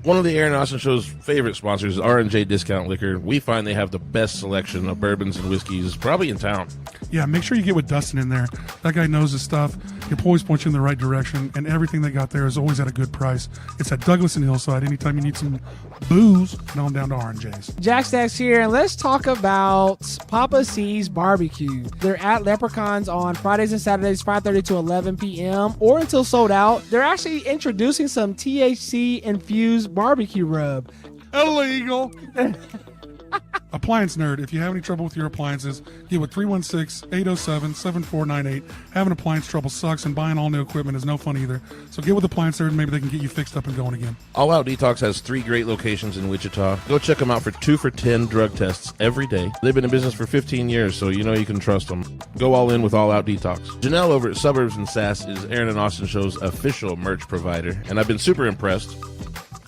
One of the Aaron Austin Show's favorite sponsors is R&J Discount Liquor. We find they have the best selection of bourbons and whiskeys probably in town. Yeah, make sure you get with Dustin in there. That guy knows his stuff. He'll always point you in the right direction, and everything they got there is always at a good price. It's at Douglas and Hillside. Anytime you need some booze, come on down to R&J's. Jack Stacks here, and let's talk about Papa C's Barbecue. They're at Leprechauns on Fridays and Saturdays, 5:30 to 11 p.m. or until sold out. They're actually introducing some THC-infused barbecue rub. Illegal. Appliance Nerd. If you have any trouble with your appliances, get with 316-807-7498. Having appliance trouble sucks, and buying all new equipment is no fun either. So get with Appliance Nerd, and maybe they can get you fixed up and going again. All Out Detox has 3 great locations in Wichita. Go check them out for 2 for $10 drug tests every day. They've been in business for 15 years, so you know you can trust them. Go all in with All Out Detox. Janelle over at Suburbs and Sass is Aaron and Austin Show's official merch provider, and I've been super impressed.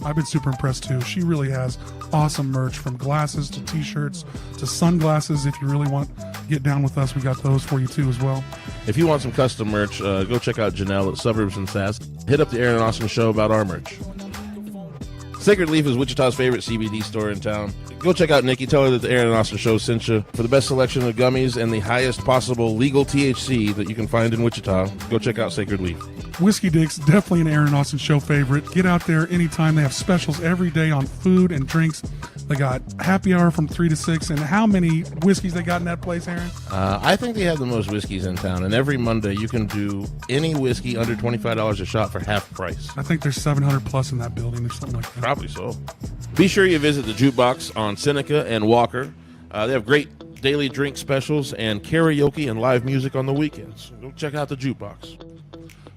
I've been super impressed too. She really has awesome merch, from glasses to t-shirts to sunglasses. If you really want to get down with us, we got those for you too as well. If you want some custom merch, go check out Janelle at Suburbs and Sass. Hit up the Aaron and Austin Show about our merch. Sacred Leaf is Wichita's favorite CBD store in town. Go check out Nikki. Tell her that the Aaron and Austin Show sent you. For the best selection of gummies and the highest possible legal THC that you can find in Wichita, go check out Sacred Leaf. Whiskey Dick's definitely an Aaron and Austin Show favorite. Get out there anytime. They have specials every day on food and drinks. They got happy hour from 3 to 6. And how many whiskeys they got in that place, Aaron? I think they have the most whiskeys in town. And every Monday you can do any whiskey under $25 a shot for half price. I think there's 700 plus in that building or something like that. Probably so. Be sure you visit the Jukebox on Seneca and Walker. They have great daily drink specials and karaoke and live music on the weekends. Go check out the Jukebox.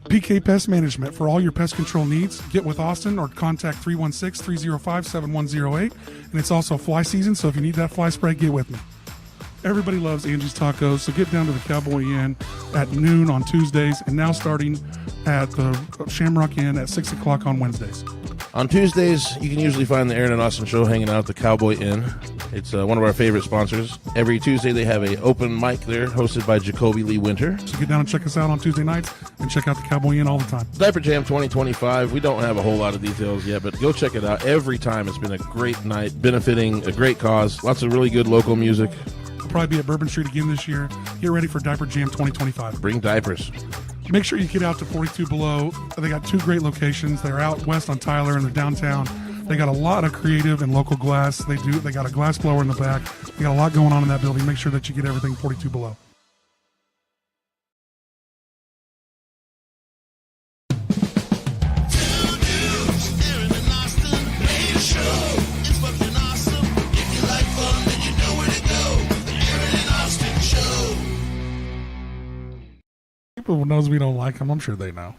PK Pest Management. For all your pest control needs, get with Austin or contact 316-305-7108. And it's also fly season, so if you need that fly spray, get with me. Everybody loves Angie's Tacos, so get down to the Cowboy Inn at noon on Tuesdays, and now starting at the Shamrock Inn at 6 o'clock on Wednesdays. On Tuesdays, you can usually find the Aaron and Austin Show hanging out at the Cowboy Inn. It's one of our favorite sponsors. Every Tuesday, they have an open mic there hosted by Jacoby Lee Winter. So get down and check us out on Tuesday nights and check out the Cowboy Inn all the time. Diaper Jam 2025. We don't have a whole lot of details yet, but go check it out. Every time, it's been a great night, benefiting a great cause. Lots of really good local music. We'll probably be at Bourbon Street again this year. Get ready for Diaper Jam 2025. Bring diapers. Make sure you get out to 42 Below. They got 2 great locations. They're out west on Tyler and they're downtown. They got a lot of creative and local glass. They got a glass blower in the back. They got a lot going on in that building. Make sure that you get everything 42 Below. People knows we don't like them. I'm sure they know.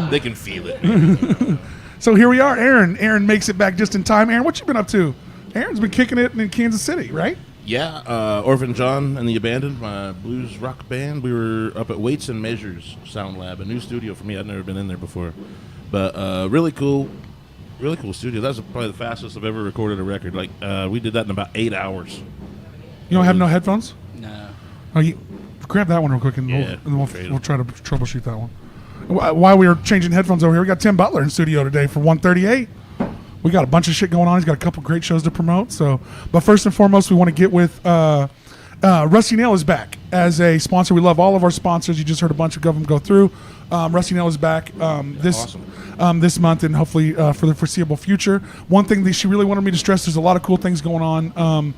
They can feel it. So here we are, Aaron. Aaron makes it back just in time. Aaron, what you been up to? Aaron's been kicking it in Kansas City, right? Yeah, Orphan John and the Abandoned, my blues rock band. We were up at Weights and Measures Sound Lab, a new studio for me. I'd never been in there before, but really cool studio. That's probably the fastest I've ever recorded a record. Like we did that in about 8 hours. You don't have no headphones? No. Oh, grab that one real quick, and Yeah, we'll try to troubleshoot that one. While we were changing headphones over here, we got Tim Butler in studio today for 138. We got a bunch of shit going on. He's got a couple great shows to promote. But first and foremost, we want to get with Rusty Nail is back as a sponsor. We love all of our sponsors. You just heard a bunch of them go through. Rusty Nail is back this month and hopefully for the foreseeable future. One thing that she really wanted me to stress: there's a lot of cool things going on.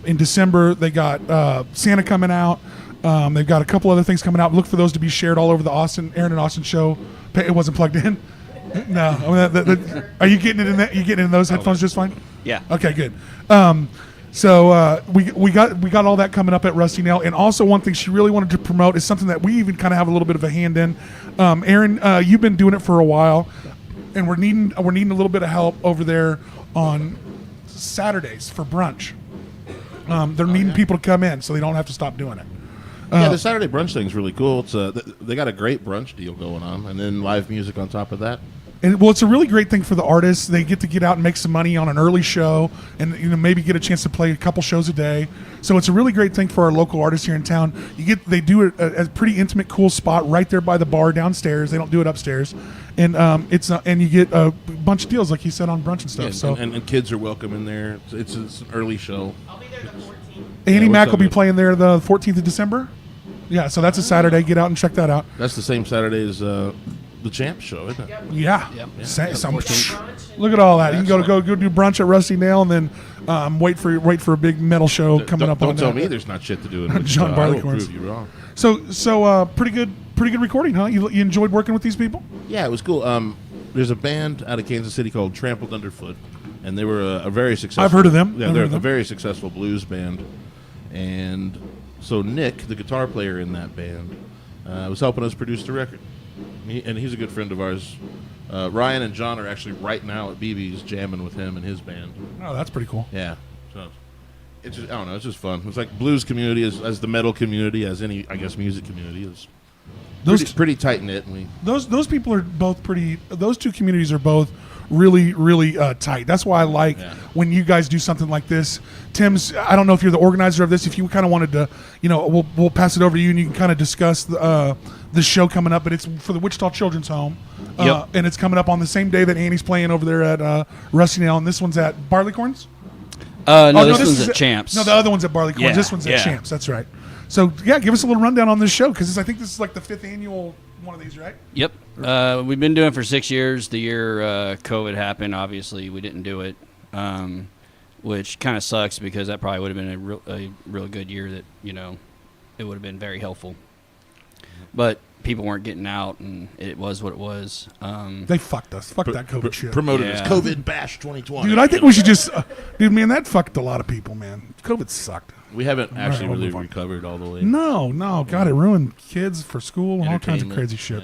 In December, they got Santa coming out. They've got a couple other things coming out. Look for those to be shared all over the Aaron and Austin Show. It wasn't plugged in. No, are you getting it in that? You getting it in those headphones just fine? Yeah. Okay, good. So we got all that coming up at Rusty Nail, and also one thing she really wanted to promote is something that we even kind of have a little bit of a hand in. Aaron, you've been doing it for a while, and we're needing a little bit of help over there on Saturdays for brunch. They're needing people to come in so they don't have to stop doing it. Yeah, the Saturday brunch thing's really cool. It's they got a great brunch deal going on, and then live music on top of that. And well, it's a really great thing for the artists. They get out and make some money on an early show, and maybe get a chance to play a couple shows a day. So it's a really great thing for our local artists here in town. They do it at a pretty intimate, cool spot right there by the bar downstairs. They don't do it upstairs, and and you get a bunch of deals like he said on brunch and stuff. Yeah, so and kids are welcome in there. It's an early show. I'll be there the 14th. Annie Mac what's will up, be man? playing there the 14th of December. Yeah, so that's a Saturday. Get out and check that out. That's the same Saturday as the Champ show, isn't it? Yeah. Yep. Look at all that. You can go do brunch at Rusty Nail, and then wait for a big metal show coming up. Don't on tell that. me there's not shit to do in Wichita. John I will Barleycorns. prove you wrong. So pretty good recording, huh? You enjoyed working with these people? Yeah, it was cool. There's a band out of Kansas City called Trampled Underfoot, and they were a very successful. I've heard of them. Yeah, I've they're heard of a them. very successful blues band, and so Nick, the guitar player in that band, was helping us produce the record. And he's a good friend of ours. Ryan and John are actually right now at BB's jamming with him and his band. Oh, that's pretty cool. Yeah, so it's just, I don't know, it's just fun. It's like blues community as the metal community, as any music community is. Pretty tight knit. Those people are both pretty. Those two communities are both really tight. That's why I like when you guys do something like this. Tim's. I don't know if you're the organizer of this. If you kind of wanted to, we'll pass it over to you, and you can kind of discuss the show coming up. But it's for the Wichita Children's Home, and it's coming up on the same day that Annie's playing over there at Rusty Nail, and this one's at Barleycorns. No, this one's at Champs. No, the other one's at Barleycorns. Yeah, This one's at Champs. That's right. So give us a little rundown on this show, because I think this is like the 5th annual one of these, right? Yep. We've been doing it for 6 years. The year COVID happened, obviously, we didn't do it, which kind of sucks because that probably would have been a real good year that, it would have been very helpful. But people weren't getting out, and it was what it was. They fucked us. Fuck that COVID shit. Promoted Yeah. as COVID Bash 2020. Dude, I think we should just... dude, man, that fucked a lot of people, man. COVID sucked. We haven't actually We'll really move on. recovered all the way. No, God, it ruined kids for school and all kinds of Entertainment, crazy shit.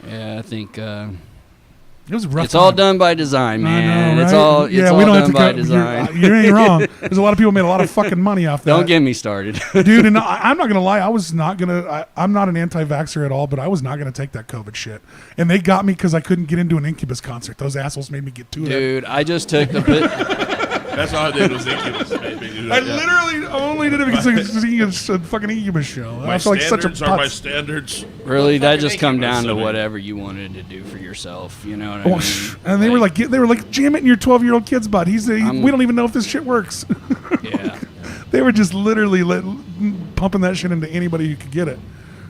yeah. Yeah, I think It was a rough it's all time. done by design, I man. know, It's right? all it's yeah, all we don't done have to by go, design. You ain't wrong. There's a lot of people made a lot of fucking money off that. Don't get me started. Dude, and I'm not gonna lie, I'm not an anti-vaxxer at all, but I was not gonna take that COVID shit, and they got me because I couldn't get into an Incubus concert. Those assholes made me get to it. Dude, I just took the That's all I did was Incubus. I literally only did it because I was seeing a fucking Incubus show. My I feel like such a standards are my putz. standards. really that Fucking just come Incubus, down to I mean. whatever you wanted to do for yourself. You know what I Oh, mean? and they were like, jam it in your 12-year-old kid's butt. We don't even know if this shit works. Yeah. They were just literally pumping that shit into anybody who could get it.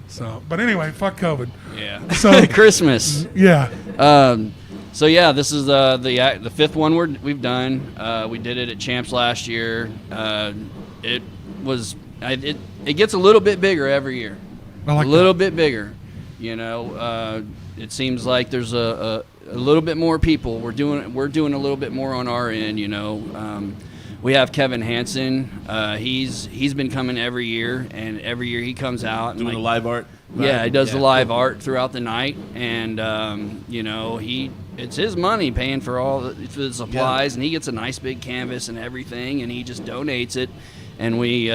So, but anyway, fuck COVID. Yeah. So Christmas. yeah, So yeah, this is the 5th one we've done. We did it at Champs last year. It gets a little bit bigger every year. I like a little bit bigger. It seems like there's a little bit more people. We're doing a little bit more on our end. We have Kevin Hansen. He's been coming every year, and every year he comes out and Doing the live art. yeah, he does the live art throughout the night, and it's his money paying for all the supplies, and he gets a nice big canvas and everything, and he just donates it. And we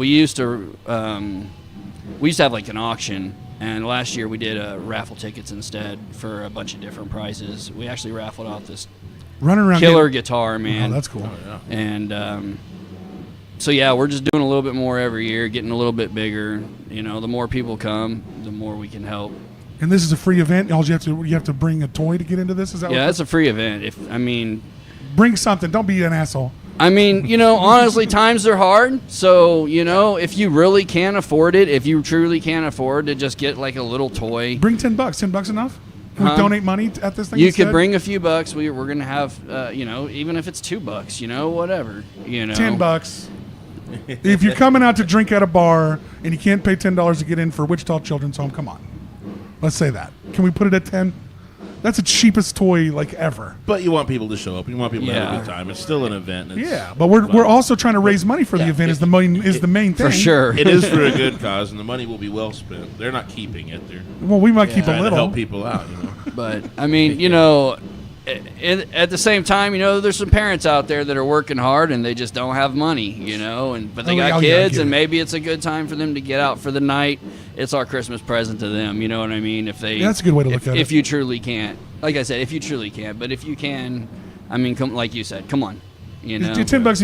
used to have like an auction, and last year we did raffle tickets instead for a bunch of different prizes. We actually raffled off this running around killer guitar, man. Oh, that's cool. And so yeah, we're just doing a little bit more every year, getting a little bit bigger. The more people come, the more we can help. And this is a free event. You have to bring a toy to get into this. Is that? Yeah, what it's a free event. bring something. Don't be an asshole. Honestly, times are hard. So, if you really can't afford it, if you truly can't afford to just get like a little toy, Bring $10. $10 enough? Can we donate money at this thing? you instead? could bring a few bucks. We're gonna have, even if it's $2, whatever. $10. If you're coming out to drink at a bar and you can't pay $10 to get in for Wichita Children's Home, come on. Let's say that. Can we put it at 10? That's the cheapest toy like ever. But you want people to show up. You want people to have a Yeah. good time. It's still an event. It's Yeah, but we're also trying to raise money for the Yeah, event. it- Is the main thing For sure. It is for a good cause, and the money will be well spent. They're not keeping it. They're Well, we might keep a trying to little. help people out. But at the same time, there's some parents out there that are working hard and they just don't have money, but they Oh, yeah, got I kids, get and it. maybe it's a good time for them to get out for the night it's our Christmas present to them. You know what I mean? If they, That's a good way to look at it. If you truly can't, like I said, if you truly can't, but if you can, I mean, come like you said, come on. You know, $10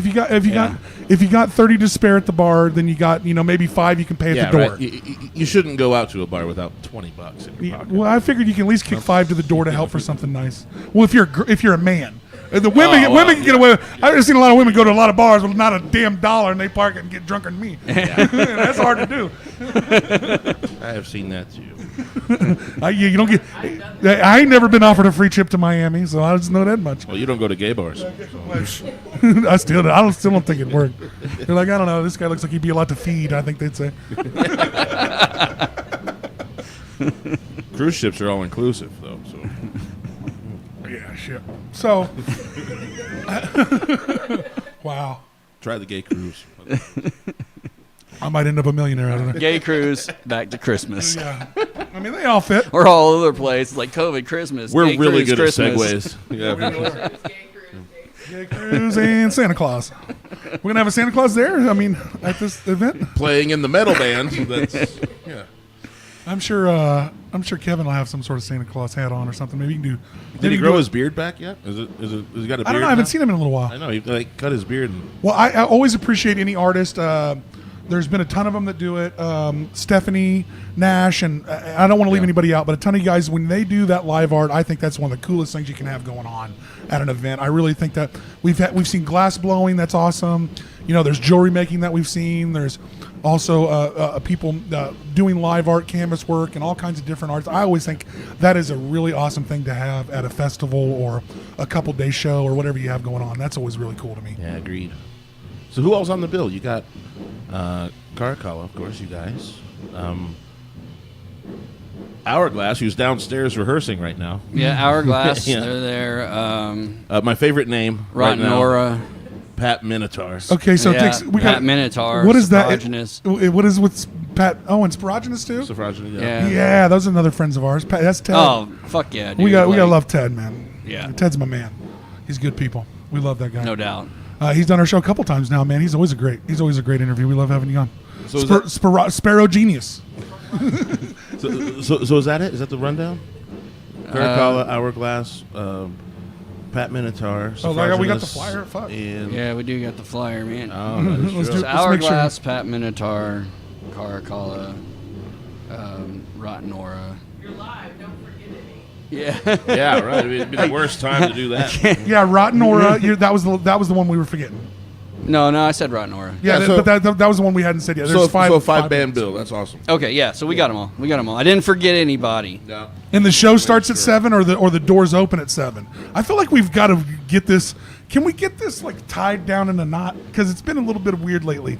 if you got 30 to spare at the bar, then you got maybe 5 you can pay at the door. Right. You shouldn't go out to a bar without $20 in your pocket. Well, I figured you can at least kick 5 to the door to help for something nice. Well, if you're a man, the women can get away. I've seen a lot of women go to a lot of bars with not a damn dollar, and they park it and get drunker than me. That's hard to do. I have seen that too. You don't get. I ain't never been offered a free trip to Miami, so I just know that much. Well, you don't go to gay bars. I still don't think it worked. They're like, I don't know. This guy looks like he'd be a lot to feed. I think they'd say. Cruise ships are all inclusive, though. So. Yeah, shit. So, wow. Try the gay cruise. I might end up a millionaire out of there. gay cruise back to Christmas. Yeah, I mean they all fit. We're all over the place, like COVID Christmas. We're gay really cruise, good Christmas. at segues. Yeah. Gay cruise and Santa Claus. We're gonna have a Santa Claus there. I mean, at this event, Playing in the metal band. That's yeah. I'm sure Kevin will have some sort of Santa Claus hat on or something. Maybe he can do. Did he grow his beard back yet? Has he got a beard? I don't know. I haven't seen him in a little while. I know he cut his beard. Well, I always appreciate any artist. There's been a ton of them that do it. Stephanie Nash, and I don't want to leave anybody out, but a ton of you guys, when they do that live art, I think that's one of the coolest things you can have going on at an event. I really think that we've seen glass blowing. That's awesome. There's jewelry making that we've seen. There's also people doing live art, canvas work, and all kinds of different arts. I always think that is a really awesome thing to have at a festival or a couple-day show or whatever you have going on. That's always really cool to me. Yeah, agreed. So who else on the bill? You got Caracalla, of course, you guys. Hourglass, who's downstairs rehearsing right now. Yeah, Hourglass. Yeah. They're there. My favorite name right now, Nora. Pat Minotaur. Okay, so Yeah, we got Pat Minotaur. What is that? Suffraginist. What is with Pat? Oh, and Suffraginist too. Suffraginist, Yeah. Yeah, those are another friends of ours. Pat, that's Ted. Oh, fuck yeah, dude. we gotta love Ted, man. Yeah. Ted's my man. He's good people. We love that guy. No doubt. He's done our show a couple times now, man. He's always a great interview. We love having you on. So Sparrow Genius. So is that it? Is that the rundown? Caracalla, Hourglass, Pat Minotaur. We got the flyer. Fuck. And Yeah, we do got the flyer, man. that's Let's true. do- So Hourglass, Pat Minotaur, Caracalla, Rotten Nora. You're live, don't forget it. Yeah. Yeah, right. It'd be the worst time to do that. Yeah, Rotten Aura. That was the one we were forgetting. No, I said Rotten Nora. Yeah, Yeah, so- but that was the one we hadn't said yet. There's So five five band bands. bill. That's awesome. Okay, yeah, so we got them all. I didn't forget anybody. Yeah. And the show starts at 7, or the doors open at 7. I feel like we've got to get this. Can we get this tied down in a knot? Because it's been a little bit weird lately.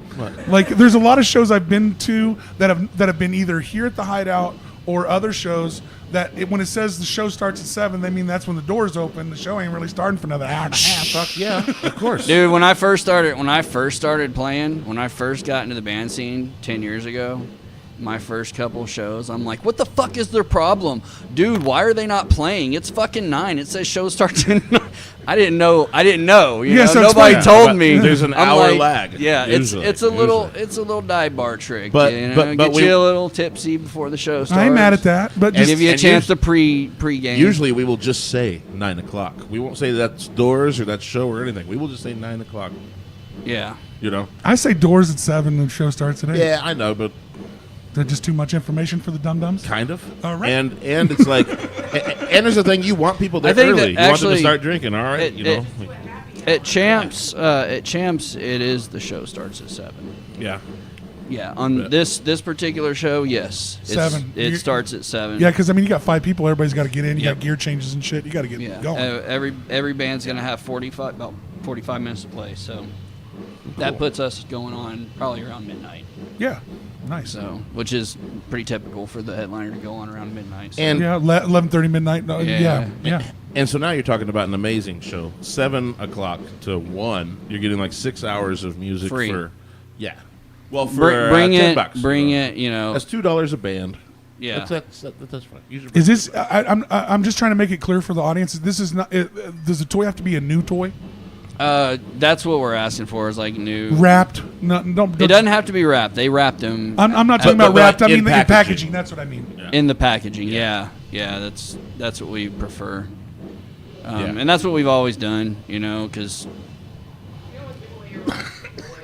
What? There's a lot of shows I've been to that have been either here at the Hyde Out or other shows that when it says the show starts at 7, they mean that's when the doors open. The show ain't really starting for another hour and a half. Fuck yeah, of course. Dude, when I first started playing, when I first got into the band scene 10 years ago, my first couple shows, I'm like, what the fuck is their problem? Dude, why are they not playing? It's fucking 9. It says show starts at 9. I didn't know. Yeah, so Nobody explain. told me. There's an I'm hour like, lag. Yeah, usually, it's a little dive bar trick. But- get but you a little tipsy before the show starts. I ain't mad at that, but And just give you a and chance to pre-game. Usually we will just say 9 o'clock. We won't say that's doors or that show or anything. We will just say 9 o'clock. Yeah. I say doors at 7 and the show starts at 8. Yeah, I know, but Is that just too much information for the dum-dums? kind of. All right. And it's like, and there's the thing, you want people there I think that early. You want them to actually start drinking. All right, At Champs, it is the show starts at 7. Yeah. Yeah, on this particular show, yes, 7. It starts at 7. Yeah, because you got 5 people. Everybody's got to get in. You got gear changes and shit. You got to get Yeah. going. Every band's gonna have about 45 minutes to play, so that puts us going on probably around midnight. Yeah, nice. So, which is pretty typical for the headliner to go on around midnight. So. And Yeah, 11:30 midnight. No, Yeah. yeah. and so now you're talking about an amazing show. 7 o'clock to 1, you're getting 6 hours of music Free. for, yeah. Well, for bring $10. bring it. You know, That's $2 a band. yeah. That's fine. Is this? I'm just trying to make it clear for the audience. This is not. Does the toy have to be a new toy? That's what we're asking for is like new. Wrapped? No, don't. It doesn't have to be wrapped. They wrapped them I'm not talking But- about but wrapped. I in mean in packaging. packaging. That's what I mean. in the packaging. Yeah. That's what we prefer. Yeah. And that's what we've always done, because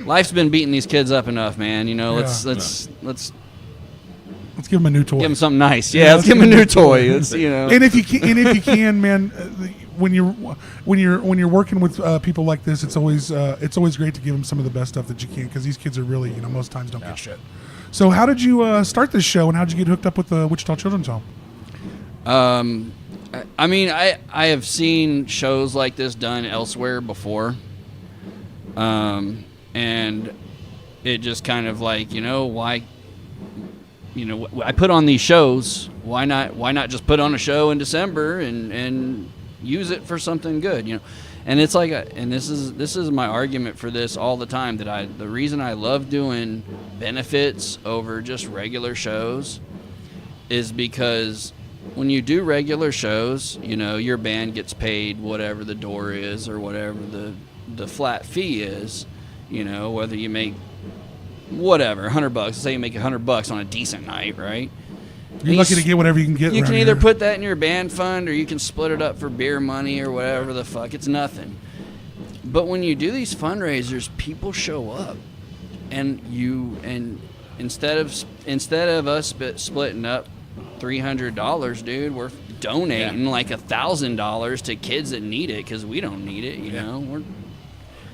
life's been beating these kids up enough, man. Let's Let's give them a new toy. give them something nice. Yeah, Yeah, let's give them a new toy. It's, And if you can, man, when you're working with people like this, it's always great to give them some of the best stuff that you can, because these kids are really, most times don't get shit. So how did you start this show, and how did you get hooked up with the Wichita Children's Home? I mean, I have seen shows like this done elsewhere before, and it just kind of like, why, I put on these shows. Why not just put on a show in December and use it for something good, And it's like, and this is my argument for this all the time, that the reason I love doing benefits over just regular shows is because when you do regular shows, your band gets paid whatever the door is or whatever the flat fee is, whether you make whatever, $100. Let's say you make $100 on a decent night, right? You're lucky to get whatever you can get. You around can either here. put that in your band fund or you can split it up for beer money or whatever the fuck. It's nothing. But when you do these fundraisers, people show up, and instead of us splitting up $300, dude, we're donating like $1,000 to kids that need it, because we don't need it, you know.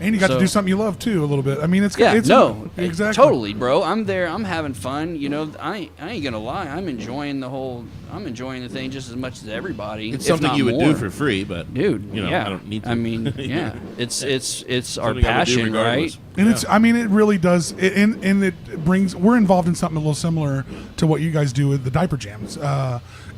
And you got to So- do something you love too, a little bit. I mean, it's Exactly. Exactly. Bro. I'm there. I'm having fun. I ain't gonna lie. I'm enjoying the thing just as much as everybody. It's if something not you would more. do for free, but Dude, I don't need to. I mean, yeah, it's our Something I would do passion, regardless. right? And it's, I mean, it really does. And it brings, we're involved in something a little similar to what you guys do with the diaper jams.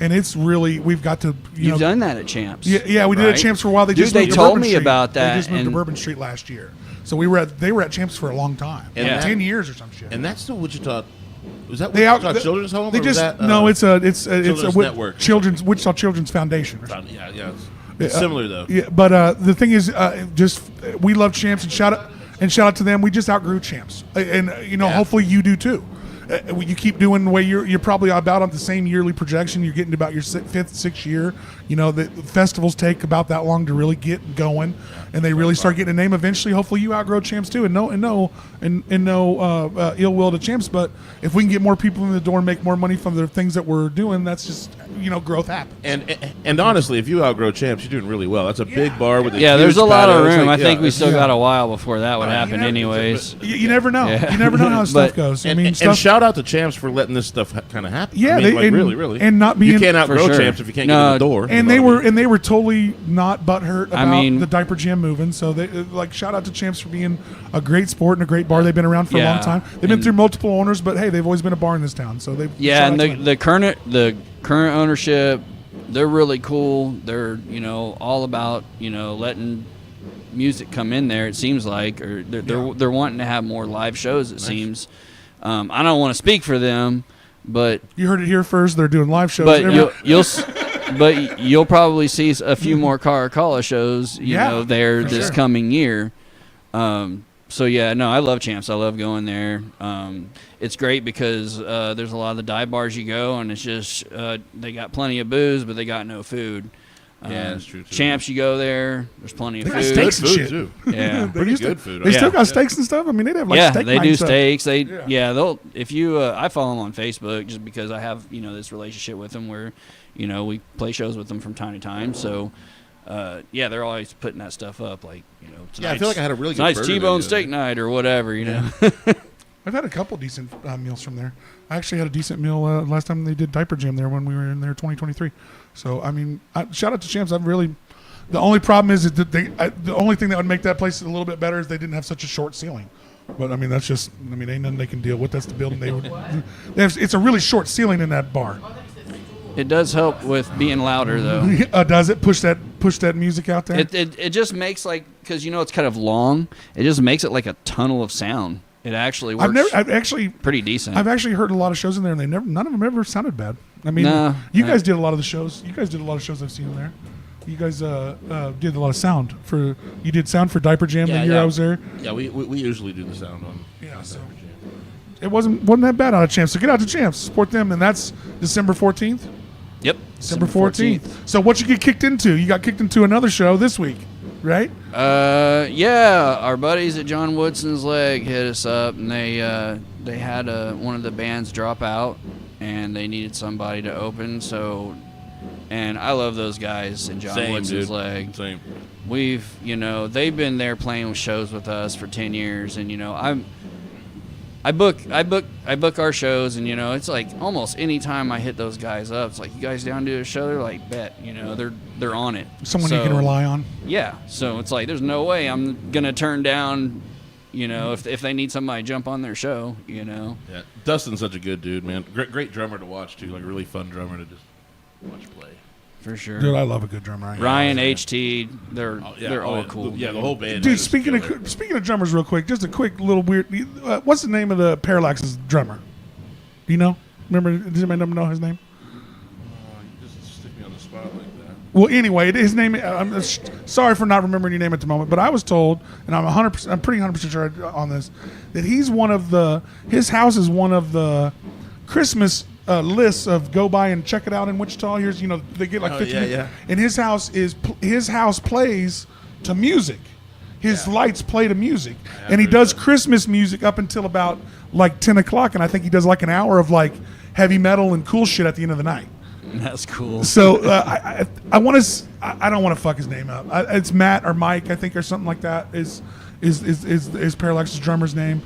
And it's really, we've got to, You've done that at Champs. Yeah, we did right? at Champs for a while. They Dude, just they moved to told Bourbon me Street. about that. They just moved to and Bourbon Street last year. So they were at Champs for a long time. And Like that- 10 years or some shit. And that's the Wichita. Was that They Wichita Children's Home? They or was just that, no. It's a Children's Network. Wichita Children's Foundation. Or something. Yeah. It's similar though. Yeah, but the thing is, we love Champs, and shout out to them. We just outgrew Champs, and hopefully you do too. You keep doing the way you're probably about on the same yearly projection. You're getting to about your fifth, sixth year. The festivals take about that long to really get going, and they really start getting a name. Eventually, hopefully, you outgrow Champs too. And no ill will to Champs, but if we can get more people in the door and make more money from the things that we're doing, that's just growth happens. And honestly, if you outgrow Champs, you're doing really well. That's a big bar with a Yeah, there's huge a lot of patio. It's room. like, I think we it's- still got a while before that would happen, know, anyways. You never know. Yeah. You never know how stuff But- goes. I And, mean, and stuff. shout out to Champs for letting this stuff kind of happen. Yeah, I mean, and- really, and not you being- can't outgrow For sure. Champs if you can't No, get in the door. And they were totally not butthurt about mean- the diaper jam moving. So they shout out to Champs for being a great sport and a great bar. They've been around for a long Yeah, time. They've been and- through multiple owners, but hey, they've always been a bar in this town. So they Yeah, shout and out to them. the current ownership, they're really cool. They're all about letting music come in there. It seems like, or they're wanting to have more live shows. It seems. I don't want to speak for them, but You heard it here first. They're doing live shows. but Every- you'll probably see a few more Caracalla shows. Yeah, there for this sure. coming year. So yeah, no, I love Champs. I love going there. It's great because there's a lot of the dive bars you go, and it's just they got plenty of booze, but they got no food. Yeah, that's true, too. Champs, you go there. There's plenty of They got food. steaks and food shit. too. Yeah, Pretty used to- good food. They still Yeah. got steaks and stuff. I mean, they'd have like steak they night do and stuff. steaks. Yeah. They'll if you I follow them on Facebook just because I have this relationship with them where we play shows with them from time to time. So they're always putting that stuff up like Yeah, I feel like I had a really good tonight's burger T-bone there. steak night or whatever. I've had a couple decent meals from there. I actually had a decent meal last time they did diaper jam there when we were in there 2023. So I mean, shout out to Champs. The only problem is that the only thing that would make that place a little bit better is they didn't have such a short ceiling. But I mean, that's just ain't nothing they can deal with. That's the building it's a really short ceiling in that bar. It does help with being louder though. Does it push that music out there? It just makes because it's kind of long. It just makes it like a tunnel of sound. It actually works. I've actually pretty decent. I've actually heard a lot of shows in there, and none of them ever sounded bad. I mean, No, you no. guys did a lot of the shows. You guys did a lot of shows I've seen in there. You guys did a lot of sound for. You did sound for Diaper Jam the year I was there. Yeah, we usually do the sound on. Yeah, so it wasn't that bad out of Champs. So get out to Champs, support them, and that's December 14th. Yep. December 14th. So what you get kicked into? You got kicked into another show this week, right? Yeah, our buddies at John Woodson's Leg hit us up, and they had one of the bands drop out, and they needed somebody to open. So, and I love those guys in John Woodson's Leg. Same. We've, they've been there playing shows with us for 10 years, and I book our shows, and it's like almost any time I hit those guys up, it's like, you guys down to do a show? They're like, bet, they're on it. Someone you can rely on. Yeah, so it's like there's no way I'm gonna turn down, if they need somebody to jump on their show, Yeah, Dustin's such a good dude, man. Great drummer to watch too, like a really fun drummer to just watch play. For sure. Dude, I love a good drummer. Ryan, HT, they're all cool. Yeah, the whole band. Dude, speaking of drummers, real quick, just a quick little weird. What's the name of the Parallax's drummer? Do you know? Remember? Does anybody know his name? You just stick me on the spot like that. Well, anyway, his name. I'm sorry for not remembering your name at the moment, but I was told, and I'm pretty 100% sure on this, that he's one of the. His house is one of the Christmas lists of go by and check it out in Wichita. Here's they get like 50 minutes. And his house plays to music. His lights play to music, and he does Christmas music up until about like 10 o'clock, and I think he does like an hour of like heavy metal and cool shit at the end of the night. That's cool. So I want to. I don't want to fuck his name up. It's Matt or Mike, I think, or something like that. Is Parallax's drummer's name?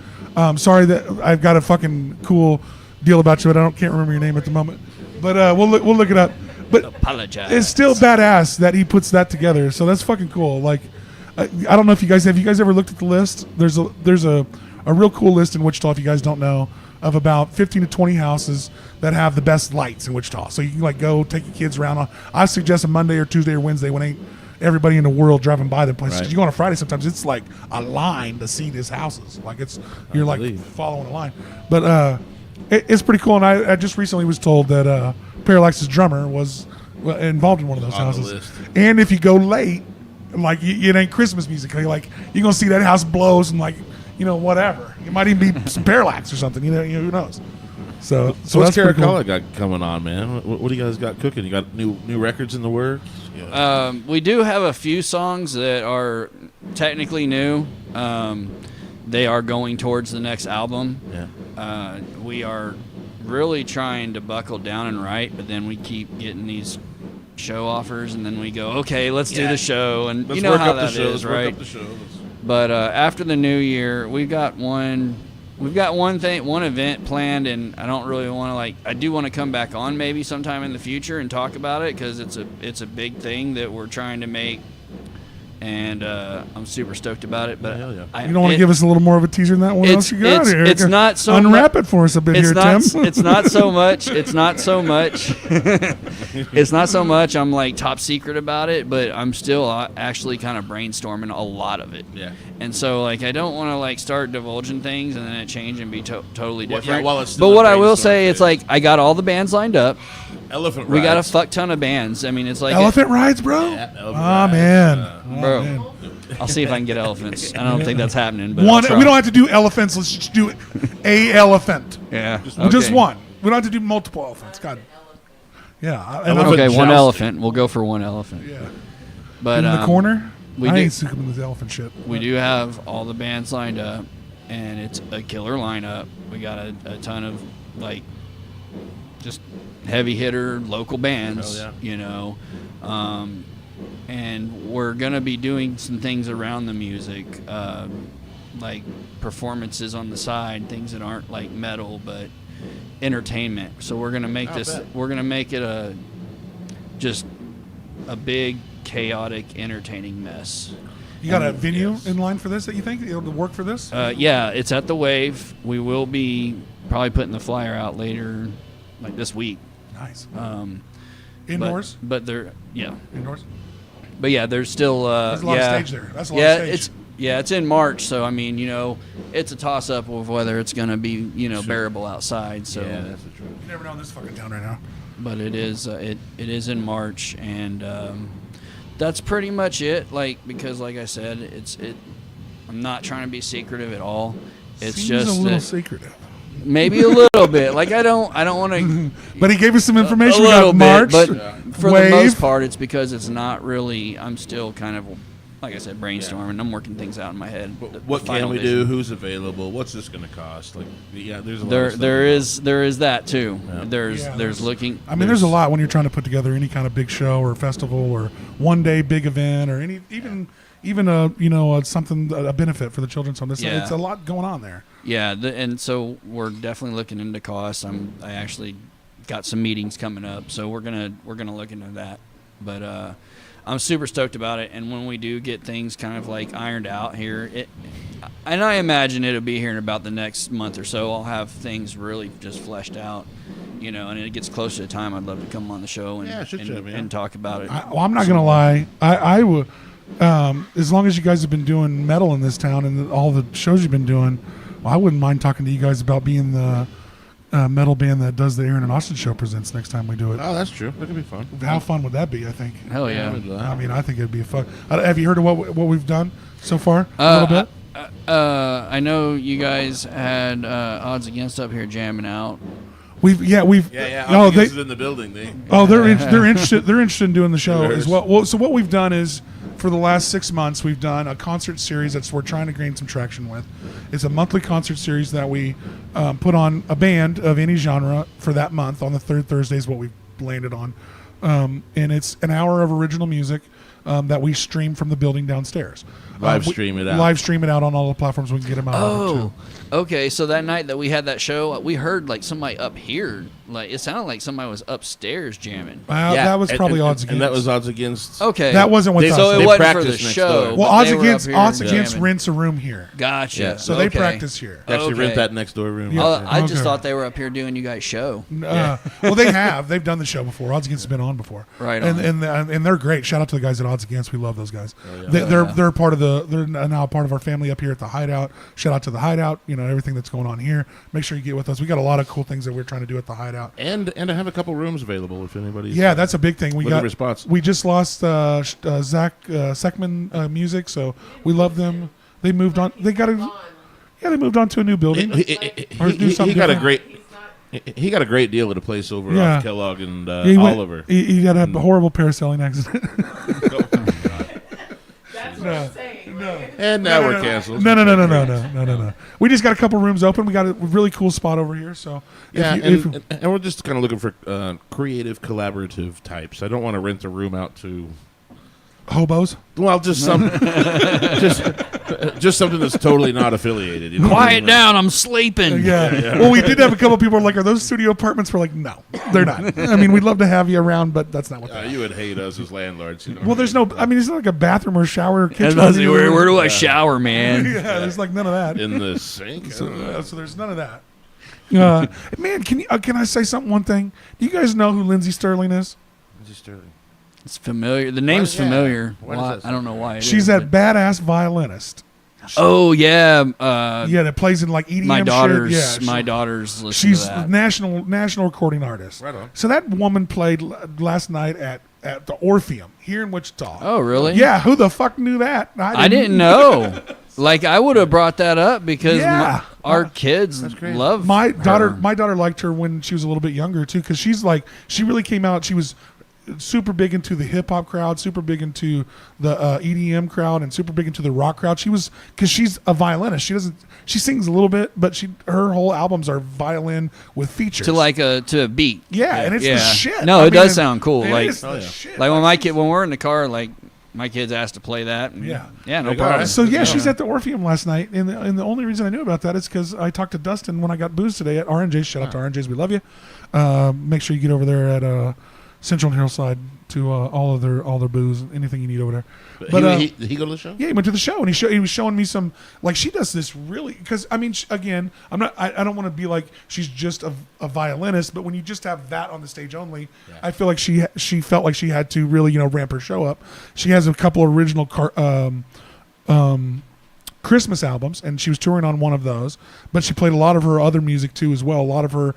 Sorry that I've got a fucking cool deal about you, but can't remember your name at the moment. But we'll look it up. But apologize. It's still badass that he puts that together. So that's fucking cool. Like, I don't know if you guys ever looked at the list. There's a real cool list in Wichita, if you guys don't know, of about 15 to 20 houses that have the best lights in Wichita. So you can like go take your kids around. I suggest a Monday or Tuesday or Wednesday when ain't everybody in the world driving by the place. Right. You go on a Friday, sometimes it's like a line to see these houses. Like you're like following a line. But it's pretty cool, and I just recently was told that Parallax's drummer was involved in one of those houses. And if you go late, like it ain't Christmas music, like you're gonna see that house blows and like whatever. It might even be some Parallax or something. Who knows? So what's that's pretty cool. Caracalla got coming on, man? What do you guys got cooking? You got new records in the works? Yeah. We do have a few songs that are technically new. They are going towards the next album. Yeah. We are really trying to buckle down and write, but then we keep getting these show offers, and then we go, okay, let's do the show, and let's you know work how up that the show. is, Let's right? work up the show. But after the new year, we've got one event planned, and I don't really want to I do want to come back on maybe sometime in the future and talk about it, because it's a big thing that we're trying to make. And I'm super stoked about it. But you don't want to give us a little more of a teaser than that? What else you got here? It's not so unwrap it for us a bit here, Tim. It's not so much. It's not so much. It's not so much. I'm like top secret about it, but I'm still actually kind of brainstorming a lot of it. Yeah. And so I don't want to start divulging things and then it change and be totally different. Well, yeah, while it's still but what I will say, it's I got all the bands lined up. Elephant Rides. We got a fuck ton of bands. I mean, it's like Elephant Rides, bro. Yeah, Man, bro. Man. I'll see if I can get elephants. I don't think that's happening. But we don't have to do elephants. Let's just do a elephant. Yeah, just one. We don't have to do multiple elephants. God. Yeah. Okay, one elephant. We'll go for one elephant. Yeah. But in the corner. I ain't sick of this elephant shit. We do have all the bands lined up, and it's a killer lineup. We got a ton of just heavy hitter local bands. Oh, yeah. And we're gonna be doing some things around the music, like performances on the side, things that aren't like metal but entertainment. So we're gonna make we're gonna make it just a big chaotic entertaining mess. You got a venue in line for this that you think it'll work for this? Yeah, it's at the Wave. We will be probably putting the flyer out later, like this week. Nice. Indoors? But they're indoors. But yeah, there's still there's a lot of stage there. That's a lot of stage. It's in March, so I mean, it's a toss up of whether it's going to be, bearable outside. So yeah, that's the truth. You never know in this fucking town right now. But it is it is in March, and That's pretty much it. Because like I said, I'm not trying to be secretive at all. It's Seems just a little that secretive. maybe a little bit. Like I don't want to. But he gave us some information. A We little got bit, March, but for Wave. the most part, it's because it's not really. I'm still kind of, like I said, brainstorming. I'm working things out in my head. What The can final we vision. do? Who's available? What's this going to cost? Like, yeah, there's a lot of stuff. There is that too. Yeah. There's looking. I mean, there's a lot when you're trying to put together any kind of big show or festival or one day big event or even a benefit for the children's home. Yeah. It's a lot going on there. Yeah, and so we're definitely looking into costs. I actually got some meetings coming up, so we're gonna look into that. But I'm super stoked about it. And when we do get things kind of like ironed out here, and I imagine it'll be here in about the next month or so. I'll have things really just fleshed out, and it gets closer to time. I'd love to come on the show and talk about it. I'm not gonna lie. I would, as long as you guys have been doing metal in this town and all the shows you've been doing, I wouldn't mind talking to you guys about being the metal band that does the Aaron and Austin show presents next time we do it. Oh, that's true. That could be fun. How fun would that be? I think. Hell yeah! I mean, I think it'd be fun. Have you heard of what we've done so far? A little bit. I know you guys had Odds Against up here jamming out. We've. Yeah. No, This is in the building. they're interested. They're interested in doing the show There as is. well. So what we've done is, for the last 6 months, we've done a concert series we're trying to gain some traction with. It's a monthly concert series that we put on a band of any genre for that month on the third Thursday is what we've landed on, and it's an hour of original music that we stream from the building downstairs. Live stream it out. Live stream it out on all the platforms we can get them out. Oh, okay. So that night that we had that show, we heard like somebody up here. Like it sounded like somebody was upstairs jamming. That was probably Odds Against. And that was Odds Against. Okay. That wasn't with us. So They it wasn't for practiced the next show. door. Well, but Odds they were Against up here Against jamming. rents a room here, Gotcha. Yeah. so they Okay. practice here. They actually rent Okay. that next door room. Yeah. I just Okay. thought they were up here doing you guys' show. Well, they've done the show before. Odds Against has been on before, Right And on. and they're great. Shout out to the guys at Odds Against. We love those guys. yeah. They're part of they're now part of our family up here at the Hyde Out. Shout out to the Hyde Out. Everything that's going on here. Make sure you get with us. We got a lot of cool things that we're trying to do at the Hyde Out. And to have a couple rooms available if anybody's. Yeah, that's a big thing. Looking for spots. We just lost Zach Seckman Music, so we love them. They moved on. They moved on to a new building. Or do something He got a different. great. He got a great deal at a place over Yeah. off Kellogg and He went- Oliver. He had a horrible parasailing accident. That's what I'm saying. And now we're canceled. No. We just got a couple rooms open. We got a really cool spot over here. So Yeah, if and we're just kind of looking for creative, collaborative types. I don't want to rent a room out to. hobos. Well, just some, just something that's totally not affiliated. You know what I Quiet mean? down, I'm sleeping. Yeah. Well, we did have a couple people like, are those studio apartments? We're like, no, they're not. I mean, we'd love to have you around, but that's not what they are. You would hate us as landlords. Well, there's no, I mean, it's not like a bathroom or shower or kitchen. Where do I shower, man? Yeah, there's like none of that. in the sink. So there's none of that. Man, can I say something? One thing. Do you guys know who Lindsey Sterling is? It's familiar. The name's yeah. familiar. Why does Why- that I don't know why. She's that badass violinist. Oh yeah. That plays in like EDM My shit. daughter's. Yeah, My daughter's. Listening she's to that. national recording artist. Right on. So that woman played last night at the Orpheum here in Wichita. Oh really? Yeah, who the fuck knew that? I didn't know. Like I would have brought that up because Yeah. our kids great. love My daughter, her. my daughter liked her when she was a little bit younger too, because she really came out. She was super big into the hip hop crowd, super big into the EDM crowd, and super big into the rock crowd. Because she's a violinist. She sings a little bit, but her whole albums are violin with features to a beat. Yeah, and it's the shit. No, I it does mean, sound cool. it Like is the shit. when we're in the car, like my kids asked to play that. And Yeah. no Like, problem. all right. So yeah, she's at the Orpheum last night, and the only reason I knew about that is because I talked to Dustin when I got booze today at RNJ's. Shout out to RNJ's, we love you. Make sure you get over there at Central and Hillside to all their booze, anything you need over there. But he go to the show? yeah, he went to the show and he was showing me some, like, she does this really, because I mean, again, I don't want to be like she's just a violinist, but when you just have that on the stage only, I feel like she felt like she had to really ramp her show up. She has a couple original Christmas albums, and she was touring on one of those, but she played a lot of her other music too as well. A lot of her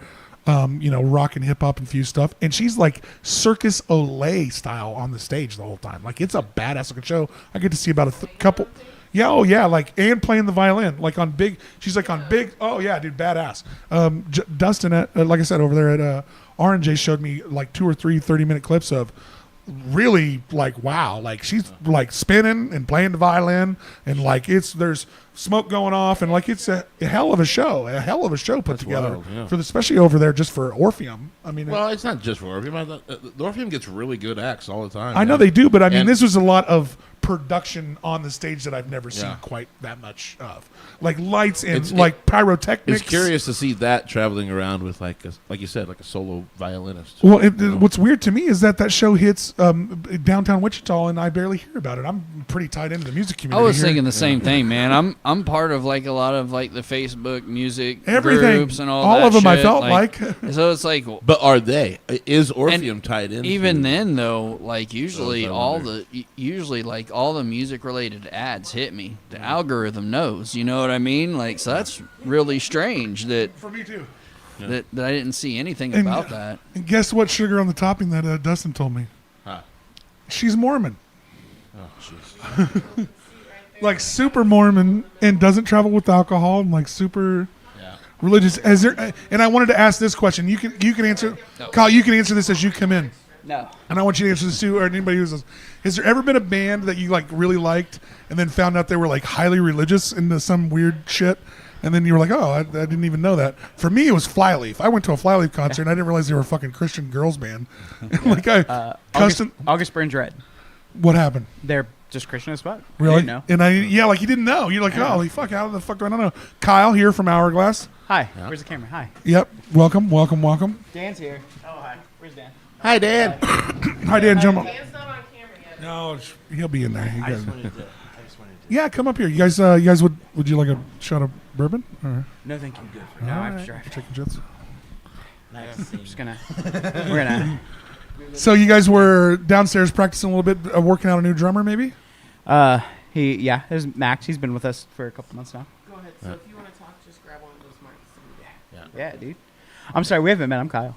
rock and hip hop infused stuff, and she's like Circus Olay style on the stage the whole time. Like it's a badass looking show. I get to see about a couple. Yeah, oh yeah, like and playing the violin, like on big. She's like on big. Oh yeah, dude, badass. Dustin, like I said, over there at R&J showed me like 2 or 3 30-minute clips of really like wow, like she's like spinning and playing the violin, and like there's smoke going off, and like it's a hell of a show put together wild, for especially over there just for Orpheum. I mean, well, it's not just for Orpheum. The Orpheum gets really good acts all the time. I know they do, but I mean, this was a lot of production on the stage that I've never seen quite that much of, like lights and like pyrotechnics. It's curious to see that traveling around with like you said, like a solo violinist. Well, what's weird to me is that show hits downtown Wichita, and I barely hear about it. I'm pretty tied into the music community. I was here. thinking the same thing, man. I'm part of like a lot of like the Facebook music Everything, groups and all of them. shit. I felt like so it's like. But are they? Is Orpheum tied in? Even then, though, like usually all the music related ads hit me. The algorithm knows. You know what I mean? Like so that's really strange that for me too. That I didn't see anything And- about that. And guess what? Sugar on the topping that Dustin told me. Huh. She's Mormon. Oh, jeez. Like super Mormon and doesn't travel with alcohol and like super religious. Is there? And I wanted to ask this question. You can answer, Kyle. You can answer this as you come in. No. And I want you to answer this too, or anybody who's. Has there ever been a band that you like really liked and then found out they were like highly religious into some weird shit, and then you were like, oh, I didn't even know that. For me, it was Flyleaf. I went to a Flyleaf concert and I didn't realize they were a fucking Christian girls band. Like August Burns Red. What happened? They're just Christian as fuck. Really? No. And like you didn't know. You're like, holy fuck, how the fuck do I not know? Kyle here from Hourglass. Hi. Where's the camera? Hi. Yep. Welcome. Dan's here. Oh, hi. Where's Dan? Hi, Dan. Hi, Dan. Jump up. Dan's not on camera yet. No, he'll be in there. I just wanted to. Yeah, come up here. You guys would you like a shot of bourbon? Or? No, thank you. Good for now. I have to drive. Chicken jits. Nice. I'm just gonna. We're gonna. So you guys were downstairs practicing a little bit, working out a new drummer, maybe? There's Max. He's been with us for a couple months now. Go ahead. So if you want to talk, just grab one of those mics. Yeah, dude. I'm sorry, we haven't met. I'm Kyle.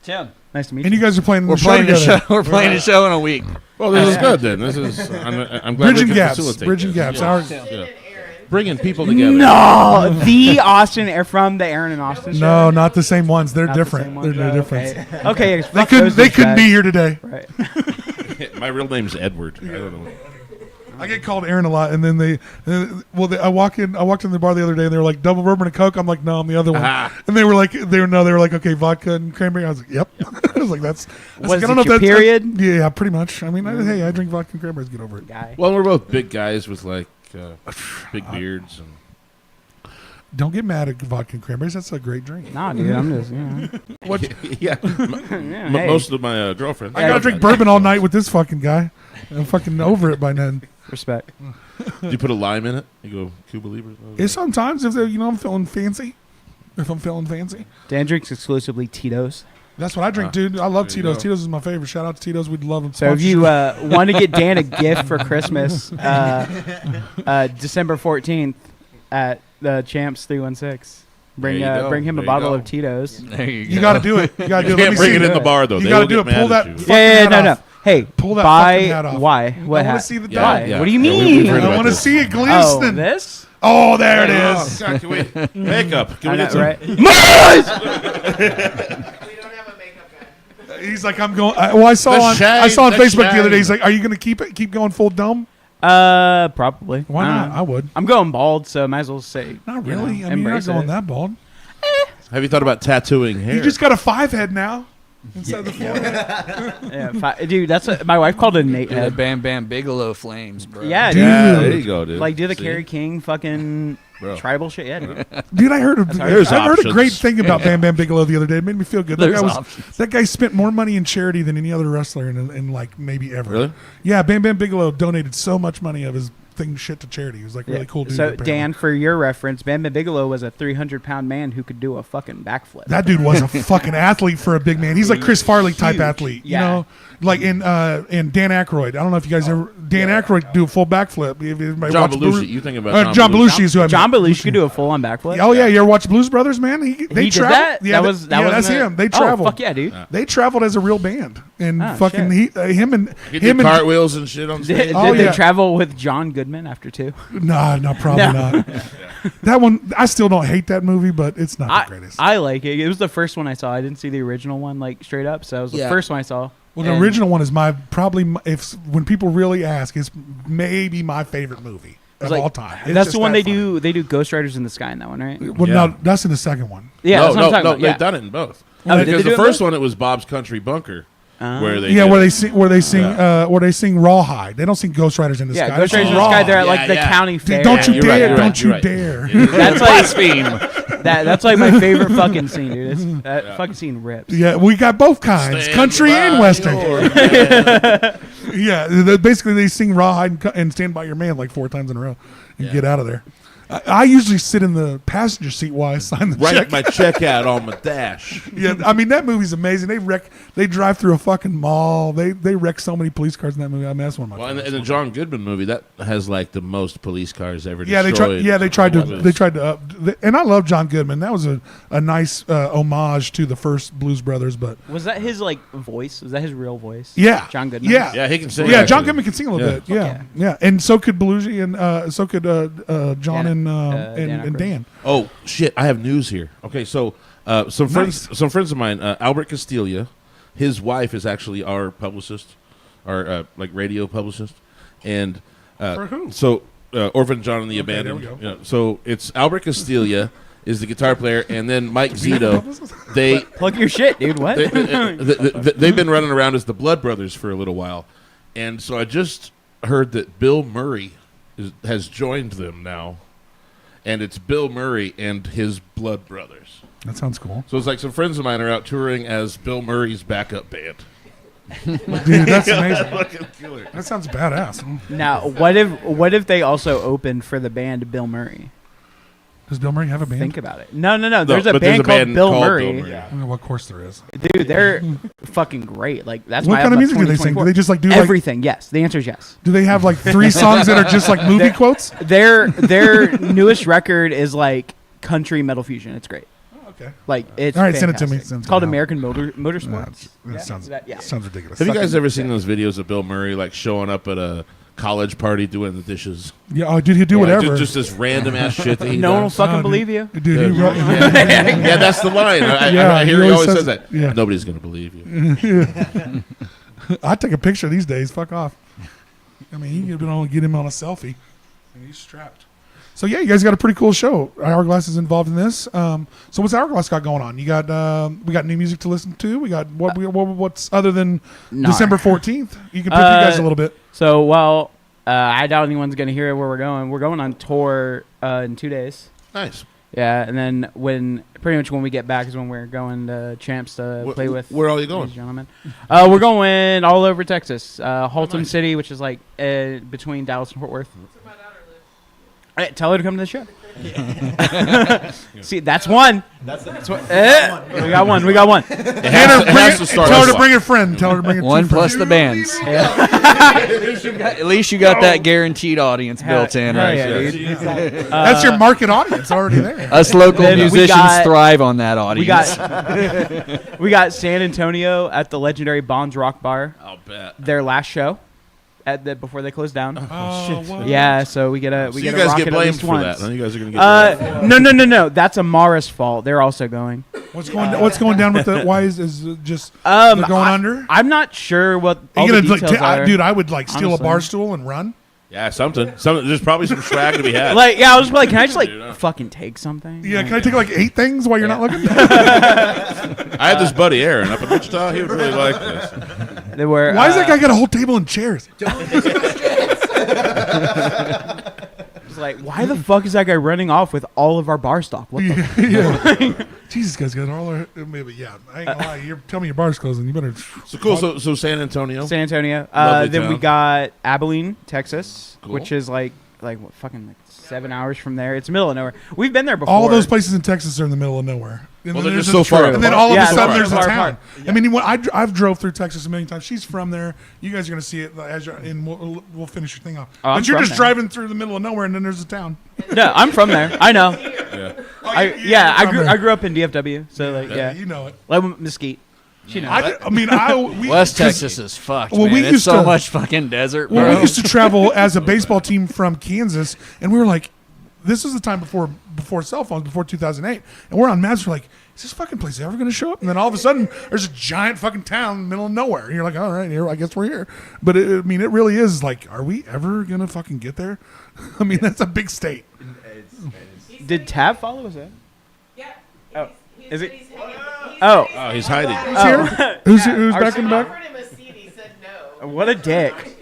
Tim, Nice to meet And you. you guys are playing we're the show playing a together. show. We're playing a show in a week. Well, this is good then. This is I'm glad Bridging we can gaps. facilitate Bridging this. gaps. Yeah. Our- Sid and Aaron. Bringing people together. No, the Austin from the Aaron and Austin show. No, not the same ones. They're Not the different. same ones? They're Oh, different. Okay. They couldn't be here today. Right. My real name's Edward. I don't know. I get called Aaron a lot, and then I walked in the bar the other day, and they were like, double bourbon and Coke. I'm like, no, I'm the other one. And they were like, okay, vodka and cranberry. I was like, yep. I was like, that's. I was Was like, I don't it know if your that's period? yeah, pretty much. I mean, hey, I drink vodka and cranberries. Get over it. Guy. Well, we're both big guys with like big beards and. Don't get mad at vodka and cranberries. That's a great drink. Nah, dude. I'm just. What? Yeah, Hey. most of my girlfriends. I gotta drink bourbon all night with this fucking guy. I'm fucking over it by then. Respect. Do you put a lime in it? You go Cuba Libre. It's sometimes if I'm feeling fancy. Dan drinks exclusively Tito's. That's what I drink, dude. I love There you Tito's. go. Tito's is my favorite. Shout out to Tito's. We'd love them. So if you want to get Dan a gift for Christmas, December 14th at the Champs 316, There you go. bring him a There you bottle go. of Tito's. There you go. you got to do it. You got to do You it. Let can't me bring see it in that. the bar though. You They got to will do get it. Pull mad that. at you. fucking hat No. off. Hey, Pull that buy fucking hat off. why? What I want hat? to see the Yeah, dye. yeah. What do you Yeah, mean? we've heard I about want to this. see it Oh, glistening. this? Oh, there it Oh, is. God, can we makeup? Can I we know, get some? right? We don't have a makeup guy. He's like, I'm going. I saw The on shine, I saw on the Facebook the other day. shine. He's like, are you going to keep going full dome? Probably. Why not? I would. I'm going bald, so might as well say. Not you know, really. I mean, you're not embrace going it. that bald. Have you thought about tattooing hair? You just got a 5 head now instead of the 4 head. Yeah, dude, that's what my wife called it an 8 Do the head. Bam Bam Bigelow flames, bro. Yeah, Dude. Yeah, there you go, dude. Like, do the See? Kerry King fucking Bro. tribal shit. Yeah, dude. Dude, I heard There's I heard a options. great thing about Bam Bam Bigelow the other day. It made me feel good. There's options. That guy spent more money in charity than any other wrestler in like maybe ever. Really? Yeah, Bam Bam Bigelow donated so much money of his things shit to charity. He was like really cool dude. So apparently. Dan, for your reference, Bam Bam Bigelow was a 300-pound man who could do a fucking backflip. That dude was a fucking athlete for a big man. He's like Chris Farley type Huge. athlete, you Yeah. know, like in Dan Aykroyd. I don't know if you guys ever Dan Aykroyd do a full backflip. If anybody John watch Belushi. You think about John Belushi is who I meant. John Belushi could do a full-on backflip. Oh yeah, you ever watch Blues Brothers, man? They He did traveled. that? Yeah, That that's wasn't him. They Oh, traveled. fuck yeah, dude. They traveled as a real band, and Oh, fucking shit. him and You him do and cartwheels and shit on stage. Did Oh, they yeah. travel with John Goodman after 2? no, probably not. That one, I still don't hate that movie, but it's not the greatest. I like it. It was the first one I saw. I didn't see the original one like straight up, so it was the first one I saw. Well, the And- original one is when people really ask, it's maybe my favorite movie of like- all time. It's That's just the one that they funny. do. They do Ghost Riders in the Sky in that one, right? Well, Yeah. no, that's in the second one. Yeah, no, that's what I'm talking about. they've Yeah. done it in both. Oh, did they Because do the it in first both? one it was Bob's Country Bunker, where they Yeah, did where it. they sing Rawhide. They don't sing Ghost Riders in the Yeah, Sky. Ghost They Riders sing in the Sky. Rawhide. They're at like Yeah, the yeah. county fair. Don't you You're right, dare! you're Don't you right. dare! That's like that's like my favorite fucking scene, dude. That fucking scene rips. Yeah, we got both kinds, Stand country by and western. your Yeah, basically they sing Rawhide and Stand By Your Man like 4 times in a row and get out of there. I usually sit in the passenger seat while I sign the Write check. my check out on my dash. Yeah, I mean that movie's amazing. They drive through a fucking mall. They wreck so many police cars in that movie. I mean that's one of my Well, in favorites. the John Goodman movie, that has like the most police cars ever Yeah, destroyed. they tried to and I love John Goodman. That was a nice homage to the first Blues Brothers, but Was that his like voice? Was that his real voice? yeah, John Goodman. Yeah, Yeah, he can sing. yeah. actually. John Goodman can sing a little Yeah. bit. Yeah, and so could Belushi, and so could John Dan- and Dan Dan. Oh shit! I have news here. Okay, so some friends of mine, Albert Castilla, his wife is actually our publicist, our like radio publicist, and For who? So Orphan John and the Okay, there Abandoned. we go. Yeah, so it's Albert Castilla is the guitar player, and then Mike Zito. They Plug your shit, dude. What? they've been running around as the Blood Brothers for a little while, and so I just heard that Bill Murray has joined them now, and it's Bill Murray and his Blood Brothers. That sounds cool, So it's like some friends of mine are out touring as Bill Murray's backup band. dude. That's amazing. That sounds badass. Now, what if they also opened for the band Bill Murray? Does Bill Murray have a band? Think about it. No. There's a but band called Bill called Murray. Bill Murray. I don't know what course there is. Dude, they're fucking great. Like that's What my kind of album music do they sing? 2024. Do they just like do like? everything? Yes. The answer is yes. Do they have like 3 songs that are just like movie quotes? Their newest record is like country metal fusion. It's great. Okay. Like it's All right, send it to me. fantastic. Send it It's to called me. American Motorsports. That sounds yeah. sounds ridiculous. Have you guys ever seen those videos of Bill Murray like showing up at a college party doing the dishes? Yeah. Oh, dude, he'll do Like, whatever. just this random ass shit that he No one will does. fucking dude. believe you. Dude, he Yeah. wrote, Yeah, that's the line. I hear he always says that. Yeah. Nobody's gonna believe you. I take a picture these days. Fuck off. I mean, you can only get him on a selfie, and he's strapped. So yeah, you guys got a pretty cool show. Hourglass is involved in this. So what's Hourglass got going on? You got we got new music to listen to. We got what's other than Nar. December 14th? You can pick you guys a little bit. So while I doubt anyone's gonna hear where we're going. We're going on tour in 2 days. Nice. Yeah, and then when we get back is when we're going to Champs to play with. Where are you going? these gentlemen. We're going all over Texas. Haltom nice. City, which is like between Dallas and Fort Worth. All right, tell her to come to the show. See, that's one. That's one. We got one. We got one. It has to start. Tell her to bring a friend. Tell her to bring a One two plus friends. the bands. At least you got that guaranteed audience built in, Hell right? yeah, there. dude. That's your market audience already there. Us local Then we musicians got- thrive on that We audience. got San Antonio at the legendary Bonds Rock Bar. I'll bet. Their last show before they closed down. Oh, what? Yeah, so we get a So we you get guys rock get it at blamed least for once. that. Huh? You guys are gonna get. No. That's Amara's fault. They're also going. What's going down with the? Why is it just they're going under? I'm not sure what all You the gonna details are. dude? I would like steal a honestly. bar stool and run. Yeah, something. There's probably some swag to be had. Like, yeah, I was like, can I just like Dude, fucking take something? Yeah, can I take like 8 things while you're not looking? I had this buddy Aaron up in Wichita. He would really like this. They were. Why does that guy got a whole table and chairs? It's like, why the fuck is that guy running off with all of our bar stock? What the Yeah. Jesus, guys, got all our. Maybe, yeah. I ain't gonna lie. You're telling me your bar's closing. You better. So cool. So San Antonio. San Antonio. Lovely Then we town. got Abilene, Texas, Cool. which is like what, fucking like 7 hours from there. It's the middle of nowhere. We've been there before. All those places in Texas are in the middle of nowhere. And Well, then they're there's just so a- far And then apart. all of Yeah, a sudden so there's a far town. apart. I mean, I've drove through Texas a million times. She's from there. You guys are gonna see it as you're, and we'll finish your thing off. Oh, I'm But you're from just there. driving through the middle of nowhere, and then there's a town. No, I'm from there. I know. Yeah. I from there. grew up in DFW. So like yeah, You know it. like Mesquite. You know. West Texas is fucked. Well, man. we It's used so to- much fucking desert, Well, bro. we used to travel as a baseball team from Kansas, and we were like, this was the time before cell phones, before 2008, and we're on maps. We're like, is this fucking place ever going to show up? And then all of a sudden, there's a giant fucking town in the middle of nowhere. And you're like, all right, here, I guess we're here. But it really is like, are we ever going to fucking get there? I mean, that's a big state. Did Tab follow us in? Yeah. Oh, He's, is it- He's hanging, Oh. Oh, he's hiding. Who's here? Who's back in the I back? offered him a seat. He said no. What a dick.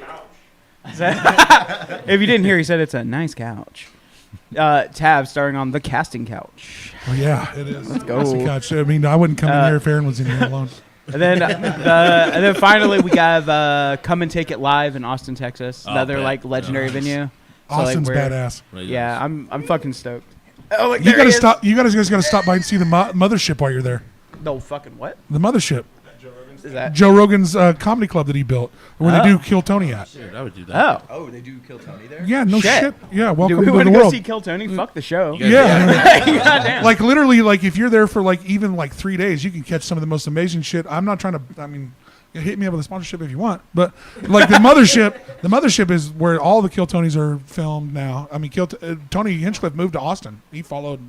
If you didn't hear, he said it's a nice couch. Tab starring on The Casting Couch. Oh, yeah, it is. Let's go. Gosh, I mean, I wouldn't come in here if Aaron was in here alone. And then finally we have Come and Take It Live in Austin, Texas. Another bet. like legendary venue. So, Austin's we're- badass. Yeah, I'm fucking stoked. Oh, like You gotta stop. You guys gotta stop by and see the mothership while you're there. No fucking what? The mothership. Is that? Joe Rogan's comedy club that he built, where they do Kill Tony at. Dude, I would do that. Oh. Oh, they do Kill Tony there? Yeah, no Shit. shit. Yeah, Do welcome we to want the to go world. see Kill Tony? Fuck the show. Yeah, Goddamn. like literally, like if you're there for like even like 3 days, you can catch some of the most amazing shit. I'm not trying to. I mean, hit me up with a sponsorship if you want, but like the mothership is where all the Kill Tonys are filmed now. I mean, Tony Hinchcliffe moved to Austin. He followed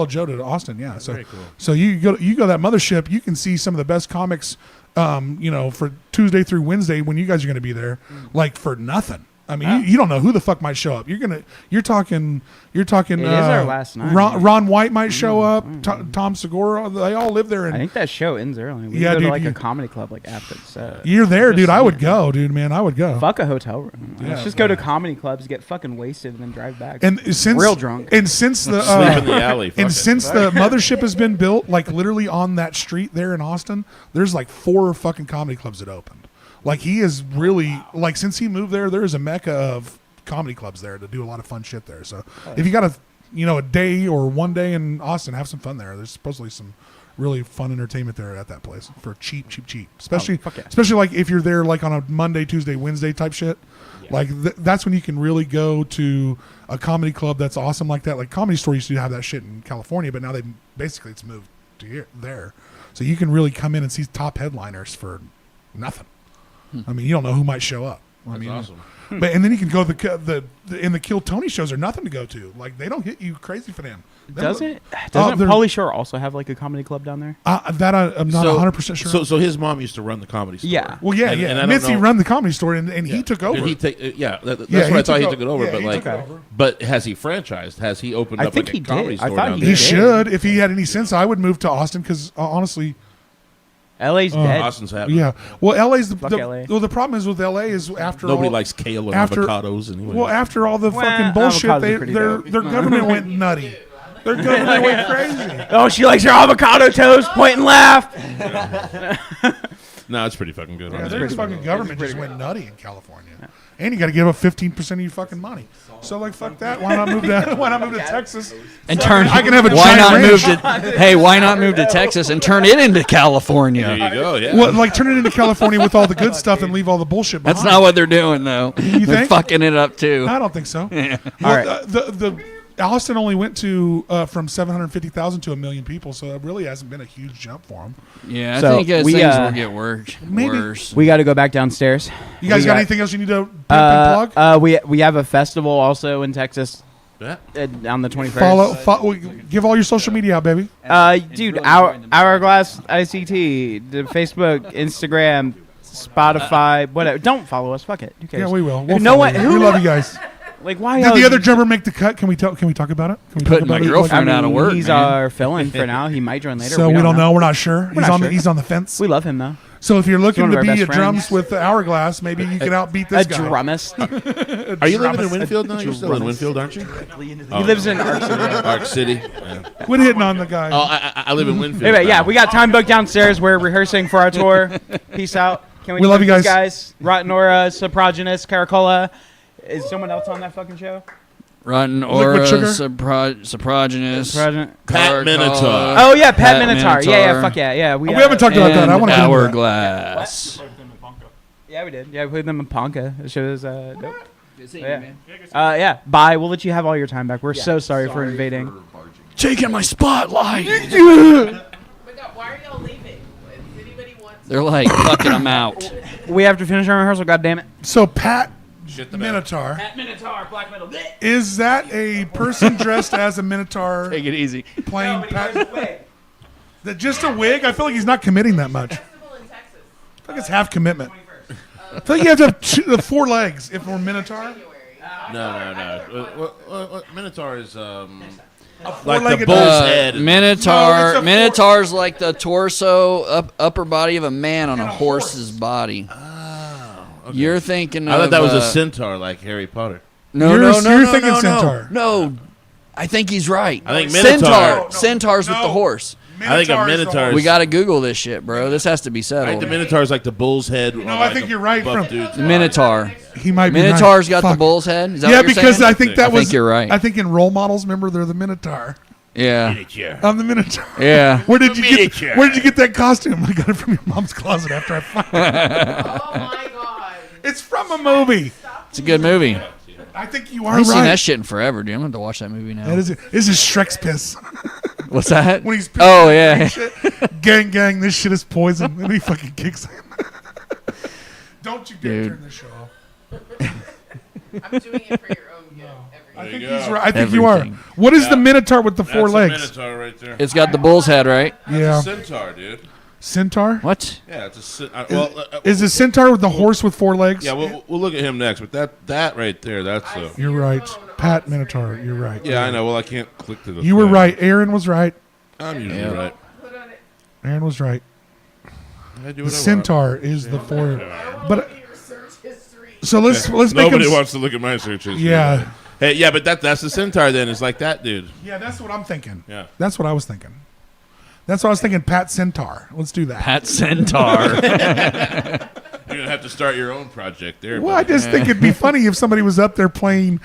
Joe to Austin. Yeah, so very cool. so you go to that mothership, you can see some of the best comics. For Tuesday through Wednesday when you guys are going to be there, like for nothing. I mean, you don't know who the fuck might show up. You're talking. It is our last night. Ron White might show up. Tom Segura. They all live there. And I think that show ends early. We Yeah, go dude, to like you- a comedy club like after the set. you're there, dude. I would Yeah. go, dude. Man, I would go. Fuck a hotel room. Yeah. Let's just go to comedy clubs, get fucking wasted, and then drive back. And since Real drunk. and since the Sleep in the alley. Fuck and it. since the mothership has been built, like literally on that street there in Austin, there's like 4 fucking comedy clubs that opened. Like he is really like since he moved there is a mecca of comedy clubs there to do a lot of fun shit there. So if you got a day or 1 day in Austin, have some fun there. There's supposedly some really fun entertainment there at that place for cheap. Especially fuck yeah. especially like if you're there like on a Monday, Tuesday, Wednesday type shit. Like that's when you can really go to a comedy club that's awesome like that. Like Comedy Store used to have that shit in California, but now it's moved to there. So you can really come in and see top headliners for nothing. I mean, you don't know who might show up. I That's mean, awesome. But and then you can go the Kill Tony shows are nothing to go to. Like they don't hit you crazy for them. Doesn't they're- Pauly Shore also have like a comedy club down there? That I'm not 100% sure. So his mom used to run the comedy store. Yeah. Well, yeah, And I yeah. don't Mitzi know- run the Comedy Store, and he took over. Did he take? That's Yeah, what he I thought he took took it over. yeah, But he like, took it over. but has he franchised? Has he opened I up think like a he comedy did. I store thought down he there? He did. should. If he had any sense, I would move to Austin because honestly, LA's dead. Austin's happening. yeah. Well, LA's Fuck LA. well. The problem is with LA is after Nobody all, likes kale and after- avocados anyway. Well, after all the Well, fucking bullshit, avocados are pretty their dope. government went nutty. Their government went crazy. Oh, she likes her avocado toast. Point and laugh. No, it's pretty fucking good. Yeah, honestly. their fucking government just went nutty in California, and you got to give up 15% of your fucking money. So like, fuck that. Why not move to Texas? And turn. I can have a Why giant not ranch. move to? Hey, why not move to Texas and turn it into There California? you go. Yeah. Well, like turn it into California with all the good stuff and leave all the bullshit behind. That's not what they're doing, though. You They're think? fucking it up too. I don't think so. Well, All right. the Austin only went to from 750,000 to 1 million people, so it really hasn't been a huge jump for them. Yeah, I So think as we, things uh, will get worse. maybe- Worse. We got to go back downstairs. You guys We got anything else you need to pimp and plug? We have a festival also in Texas Yeah. on the 21st. Give all your social media out, baby. Dude, Hourglass ICT, the Facebook, Instagram, Spotify, whatever. Don't follow us. Fuck it. Who cares? Yeah, we will. No follow one- you. who- We love you guys. Like, why? Did the other drummer make the cut? Can we talk about it? Can we Putting my girlfriend out of work, He's man. our fill-in for now. He might join later. So we don't know. We're not sure. We're not sure. He's on the fence. We love him though. So if you're looking one to of our be a best drums friends. with the hourquit, maybe you can outbeat A this guy. drummist. Are you living in Winfield now? You're still in Winfield, aren't you? He lives in Arc City. Arc City. Yeah. Quit hitting on the guy. Oh, I live in Winfield. Anyway, yeah, now. we got time booked downstairs. We're rehearsing for our tour. Peace out. Can We love you thank guys. these Rotten Aura, Soprogynous, Caracalla. Is someone else on that fucking show? Rotten Liquid Aura, Sugar? Soprogynous, Pat Minotaur. Oh yeah, Pat Pat Minotaur. Yeah, Minotaur. fuck yeah. We haven't talked about that. I want to get into that. Hourglass. Yeah, we did. Yeah, we played them in Ponca. The show was dope. Yeah. Bye. We'll let you have all your time back. We're so sorry for invading. Taking my spotlight. But no, why are y'all leaving? Does anybody want to? They're like, fuck it, I'm out. We have to finish our rehearsal. God damn it. So Pat Shit the Minotaur, Pat Minotaur, black metal. is that a person dressed as a Minotaur Take it easy. playing Pat? That just a wig? I feel like he's not committing that much. I Festival in Texas. feel like it's half commitment. I feel like you have to have the 4 legs if we're Minotaur. January. No. Minotaur is like the Four-legged bull's dog. head. Minotaur. No, it's a Minotaur's like the torso, upper body of a man on a horse's body. You're thinking I of... thought that was a centaur like Harry Potter. No, You're no, no, you're no, thinking no, Centaur. No, I think he's right. I think Minotaur. Centaur. Centaur's with the No. horse. I think a Minotaur. We got to Google this shit, bro. This has to be I think settled. the Minotaur is like the bull's head. No, I think you're right. Buff From dude. The Minotaur. he might be Minotaur's right. got the Fuck. bull's head. Is that Yeah, what you're because saying? I think that I was. think you're right. I think in role models, remember they're the Minotaur. Yeah. I'm the Minotaur. Yeah. Where did you Miniature. get? Where did you get that costume? I got it from your mom's closet after I found it. Oh my God. It's from a movie. It's a good movie. I think you I are ain't seen that right. shit in forever, dude. I'm going to have to watch that movie now. That is this is Shrek's piss. What's that? When he's Oh, yeah. shit. Gang, this shit is poison. And he fucking kicks him. Don't you dare Dude. turn this show off. I'm doing it for your own good. I Every think you he's go. right. I think you are. Everything. What is the Minotaur with the 4 That's legs? a Minotaur right there. It's got the bull's head, right? Yeah, Centaur, dude. centaur. What? Yeah, it's a Is the centaur with the horse with 4 legs? yeah. We'll look at him next, but that right there, that's a. You're right, Pat Minotaur. You're right. Yeah, I know. Well, I can't click to the. You were thing. right. Aaron was right. I'm usually Yeah. right. Put on it. Aaron was right. I do The what I want. centaur is the 4. But Look at your search history. so let's make Nobody him. wants to look at my search history. Yeah, Hey, yeah, but that's the centaur. Then it's like that, dude. yeah. That's what I'm thinking. Yeah. That's what I was thinking. That's what I was thinking. Pat Centaur. Let's do that. Pat Centaur. You're gonna have to start your own project there. Well, I buddy. just think it'd be funny if somebody was up there playing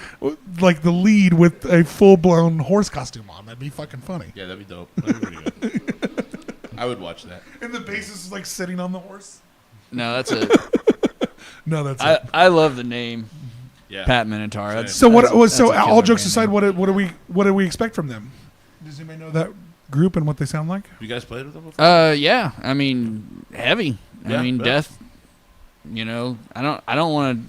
like the lead with a full blown horse costume on. That'd be fucking funny. Yeah, that'd be dope. That'd be pretty good. I would watch that. And the bassist is like sitting on the horse. No, that's a... No, that's it. I love the name. Yeah. Pat Minotaur. That's, So what? that's- So that's a all killer jokes band aside, name. what do we expect from them? Does anybody know that group and what they sound like? You guys played with them before? Yeah. I mean, heavy. Yeah, I mean, bet. death. You know, I don't want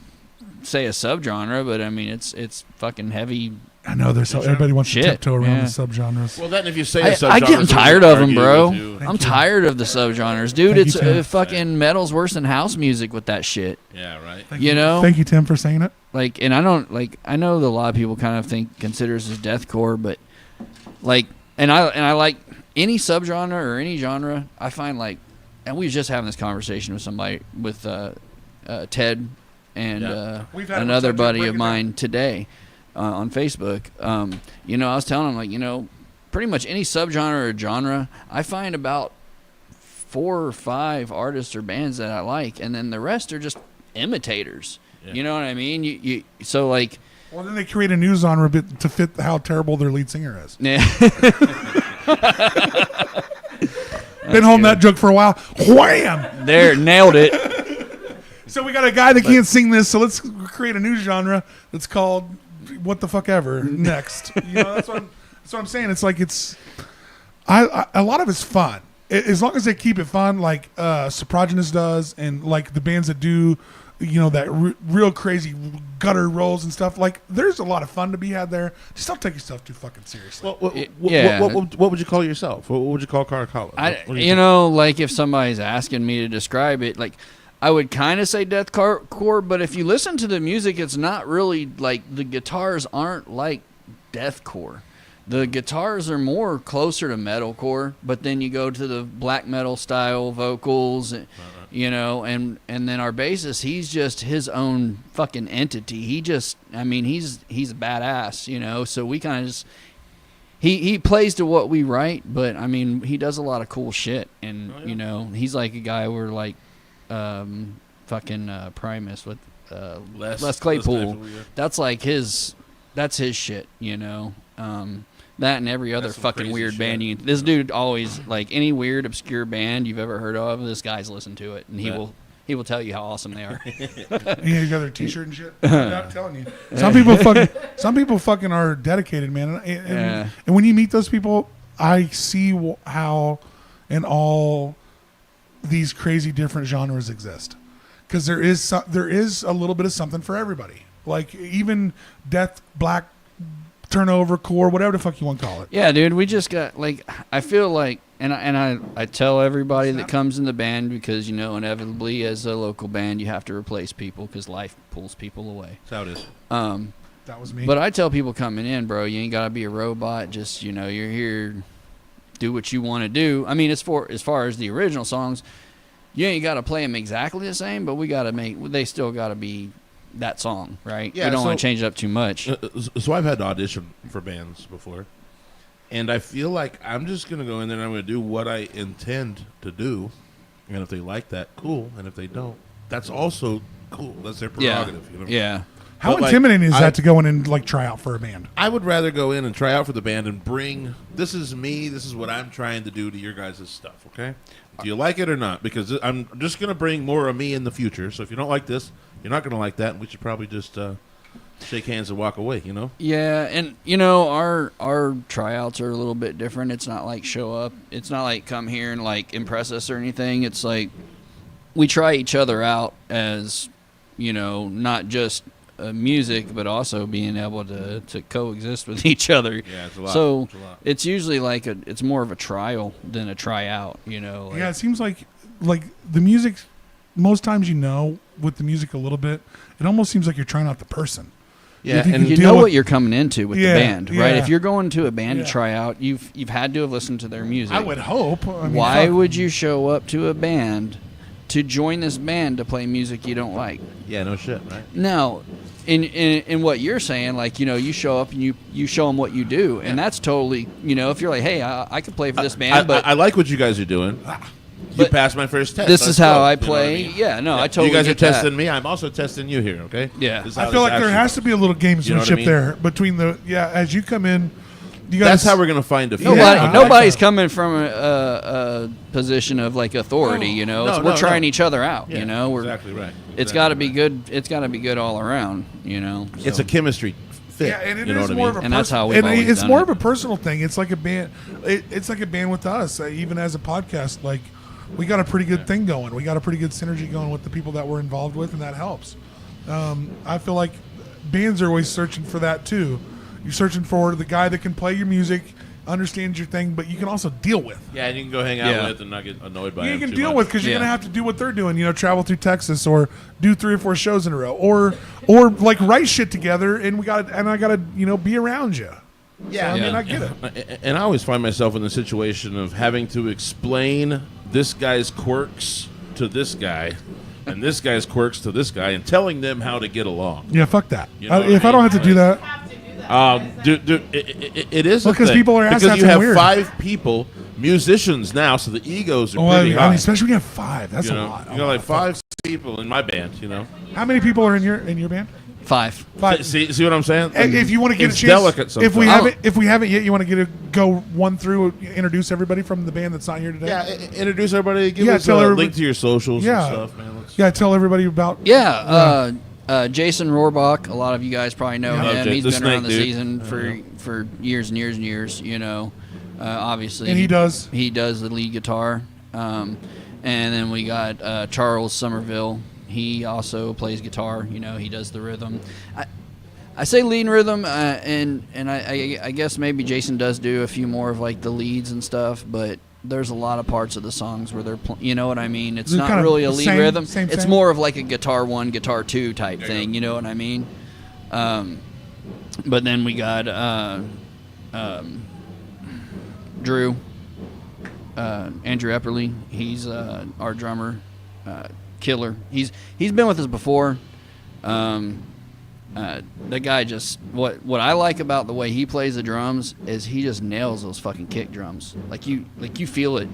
to say a subgenre, but I mean, it's fucking heavy. I know there's so everybody wants Shit, to tiptoe around yeah. the subgenres. Well, then if you say I a subgenre, getting someone's tired gonna of them, argue bro. with you. Thank I'm you. tired of the subgenres, dude. Thank you, It's Tim. fucking metal's worse than house music with that shit. Yeah, right. You know, Thank you, Tim, for saying it. like, and I don't like. I know that a lot of people kind of considers this deathcore, but like, and I like any subgenre or any genre. I find like, and we was just having this conversation with somebody with Ted and Yeah. We've had another one, so buddy break of it down. mine today on Facebook. You know, I was telling him like, you know, pretty much any subgenre or genre, I find about 4 or 5 artists or bands that I like, and then the rest are just imitators. Yeah. You know what I mean? You so like, Well, then they create a new genre bit to fit how terrible their lead singer is. yeah. Been holding that joke for a while. Wham! There, nailed it. So we got a guy that can't sing this, so let's create a new genre that's called what the fuck ever next. You know, that's what I'm saying. It's like a lot of it's fun. As long as they keep it fun, like Soprogynous does, and like the bands that do, you know, that real crazy gutter rolls and stuff. Like, there's a lot of fun to be had there. Just don't take yourself too fucking seriously. Yeah. What would you call yourself? What would you call Caracalla? What do You know, like if somebody's asking me to describe it, like I would kind of say deathcore, but if you listen to the music, it's not really like the guitars aren't like deathcore. The guitars are more closer to metalcore, but then you go to the black metal style vocals. you know, and then our bassist, he's just his own fucking entity. He's a badass, you know. So we kind of just he plays to what we write, but I mean, he does a lot of cool shit, and you know, he's like a guy we're like Primus with Les Claypool. That's like that's his shit, you know. That and every other fucking weird band. This dude always, like, any weird, obscure band you've ever heard of, this guy's listened to it, and he will tell you how awesome they are. Yeah, you got their T-shirt and shit. I'm telling you, some people fucking are dedicated, man. And when you meet those people, I see how in all these crazy different genres exist, because there is a little bit of something for everybody. Like even death, black, turnover, core, whatever the fuck you want to call it. Yeah, dude, we just got, like, I feel like, and I tell everybody that comes in the band, because, you know, inevitably as a local band you have to replace people because life pulls people away. That's how it is. That was me. But I tell people coming in, bro, you ain't gotta be a robot. Just, you know, you're here, do what you want to do. I mean, as far as the original songs, you ain't gotta play them exactly the same, but they still gotta be that song, right? Yeah, we don't want to change it up too much. So I've had to audition for bands before, and I feel like I'm just going to go in there and I'm going to do what I intend to do, and if they like that, cool, and if they don't, that's also cool. That's their prerogative. You know? Yeah. How intimidating is that to go in and like try out for a band? I would rather go in and try out for the band and bring, this is me, this is what I'm trying to do to your guys' stuff, okay? Do you like it or not? Because I'm just going to bring more of me in the future, so if you don't like this, you're not going to like that, and we should probably just shake hands and walk away, you know? Yeah, and, you know, our tryouts are a little bit different. It's not like show up. It's not like come here and, like, impress us or anything. It's like we try each other out as, you know, not just music, but also being able to coexist with each other. Yeah, it's a lot. So it's usually like it's more of a trial than a tryout, you know? Yeah, it seems like the music, most times, you know, with the music a little bit, it almost seems like you're trying out the person. Yeah, and you know what you're coming into with the band, right? Yeah. If you're going to a band to try out, you've had to have listened to their music. I would hope. I mean, why would you show up to a band to join this band to play music you don't like? Yeah, no shit, right? Now, in what you're saying, like, you know, you show up and you show them what you do, and that's totally, you know, if you're like, hey, I could play for this band, but I like what you guys are doing. You passed my first test. This is how I play. You know what I mean? Yeah, no, I totally You guys are get that. testing me. I'm also testing you here, okay? Yeah. I feel like there has to be a little gamesmanship there between as you come in, you guys. That's how we're going to find a fit. Nobody's coming from a position of, like, authority, you know. We're trying each other out, you know. We're exactly right. It's got to be good. It's got to be good all around, you know. So. It's a chemistry fit. Yeah, and it you know is what more I mean? of a and that's how we've always it's done more it. of a personal thing. It's like a band. It's like a band with us. Even as a podcast, like, we got a pretty good thing going. We got a pretty good synergy going with the people that we're involved with, and that helps. I feel like bands are always searching for that too. You're searching for the guy that can play your music, understands your thing, but you can also deal with. Yeah, and you can go hang out with and not get annoyed by You him can too deal much. with, because you're gonna have to do what they're doing. You know, travel through Texas or do 3 or 4 shows in a row, or like write shit together, and I gotta be around you. Yeah, so, I mean, I get it. And I always find myself in the situation of having to explain this guy's quirks to this guy, and this guy's quirks to this guy, and telling them how to get along. Yeah, fuck that. You know If I don't have to do that, it is because people are because you have weird. 5 people, musicians now, so the egos are pretty high. I mean, especially when you have 5. That's a lot. You know, like 5 people in my band. You know, how many people are in your band? 5. 5. See what I'm saying? If you want to get it's a chance, delicate sometimes. if we haven't yet, you want to go one through, introduce everybody from the band that's not here today. Yeah, introduce everybody. Give us a link to your socials and stuff, man. Tell everybody about. Yeah, Jason Rohrbach. A lot of you guys probably know him. He's been around the dude. season for years and years and years. You know, obviously. And he does the lead guitar. And then we got Charles Somerville. He also plays guitar. You know, he does the rhythm. I say lead and rhythm, and I guess maybe Jason does do a few more of, like, the leads and stuff, but there's a lot of parts of the songs where they're you know what I mean? It's not really a lead rhythm. It's more of like a guitar 1, guitar 2 type thing, you know what I mean? But then we got Drew, Andrew Epperly. He's our drummer. killer. He's been with us before. The guy just what I like about the way he plays the drums is he just nails those fucking kick drums. Like you feel it,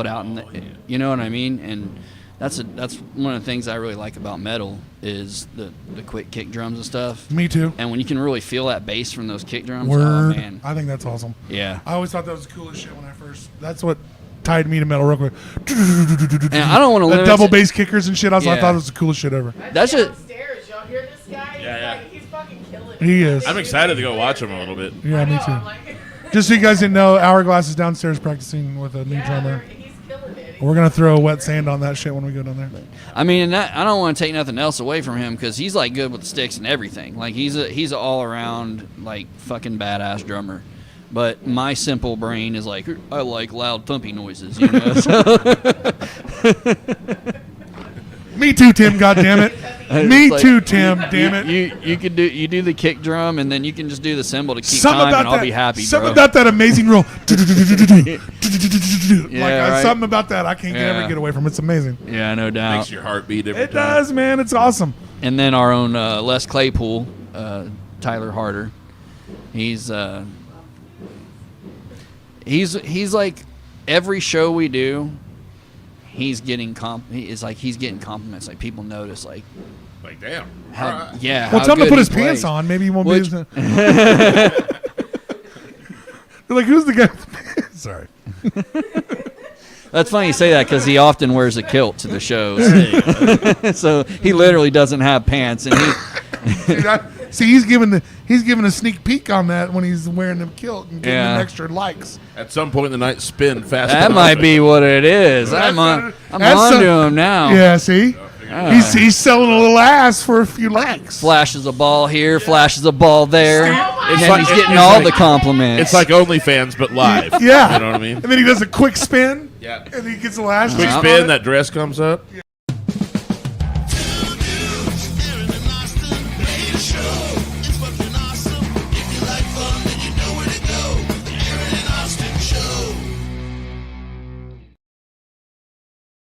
out in the, you know what I mean? And that's one of the things I really like about metal is the quick kick drums and stuff. Me too. And when you can really feel that bass from those kick drums, Word. oh man, I think that's awesome. yeah. I always thought that was the coolest shit when I first. That's what tied me to metal real quick. And I don't want to The limit double it- bass kickers and shit. I Yeah. thought it was the coolest shit ever. That's just downstairs. Y'all hear this guy? Yeah, He's fucking killing it. He is. I'm excited to go watch him a little bit. Yeah, me I know, too. I'm like, Just so you guys didn't know, Hourglass is downstairs practicing with a new drummer. he's killing it. We're gonna throw wet sand on that shit when we go down there. I mean, and that, I don't want to take nothing else away from him because he's like good with the sticks and everything. Like he's an all around like fucking badass drummer. But my simple brain is like, I like loud thumpy noises, you know. Me too, Tim. God damn it. Me It's like, too, Tim. Damn it. You can do the kick drum and then you can just do the cymbal to keep Something time about and I'll that. be happy, Something bro. about that amazing roll. Yeah, right. Something about that I can't Yeah. ever get away from. It's amazing. Yeah, no doubt. Makes your heart beat every It time. does, man. It's awesome. And then our own Les Claypool, Tyler Harder. He's like every show we do, he's getting he's getting compliments. Like people notice, like Damn. how, All right. yeah. Well, how tell him to good put he his pants plays. on. Maybe he won't Which- be. They're like, who's the guy? with the pants? Sorry. That's funny you say that because he often wears a kilt to the shows. So he literally doesn't have pants, and he See, he's giving a sneak peek on that when he's wearing the kilt and getting Yeah. them extra likes. At some point in the night, spin fast. that might be what it is. I'm on to him now. Yeah, see, he's selling a little ass for a few likes. Flashes a ball here, flashes a ball there, and then like- he's getting it's all like- the compliments. It's like OnlyFans, but live. Yeah, You know what I mean? And then he does a quick spin. Yeah. And he gets a lash. Quick on spin, it. that dress comes up. Yeah.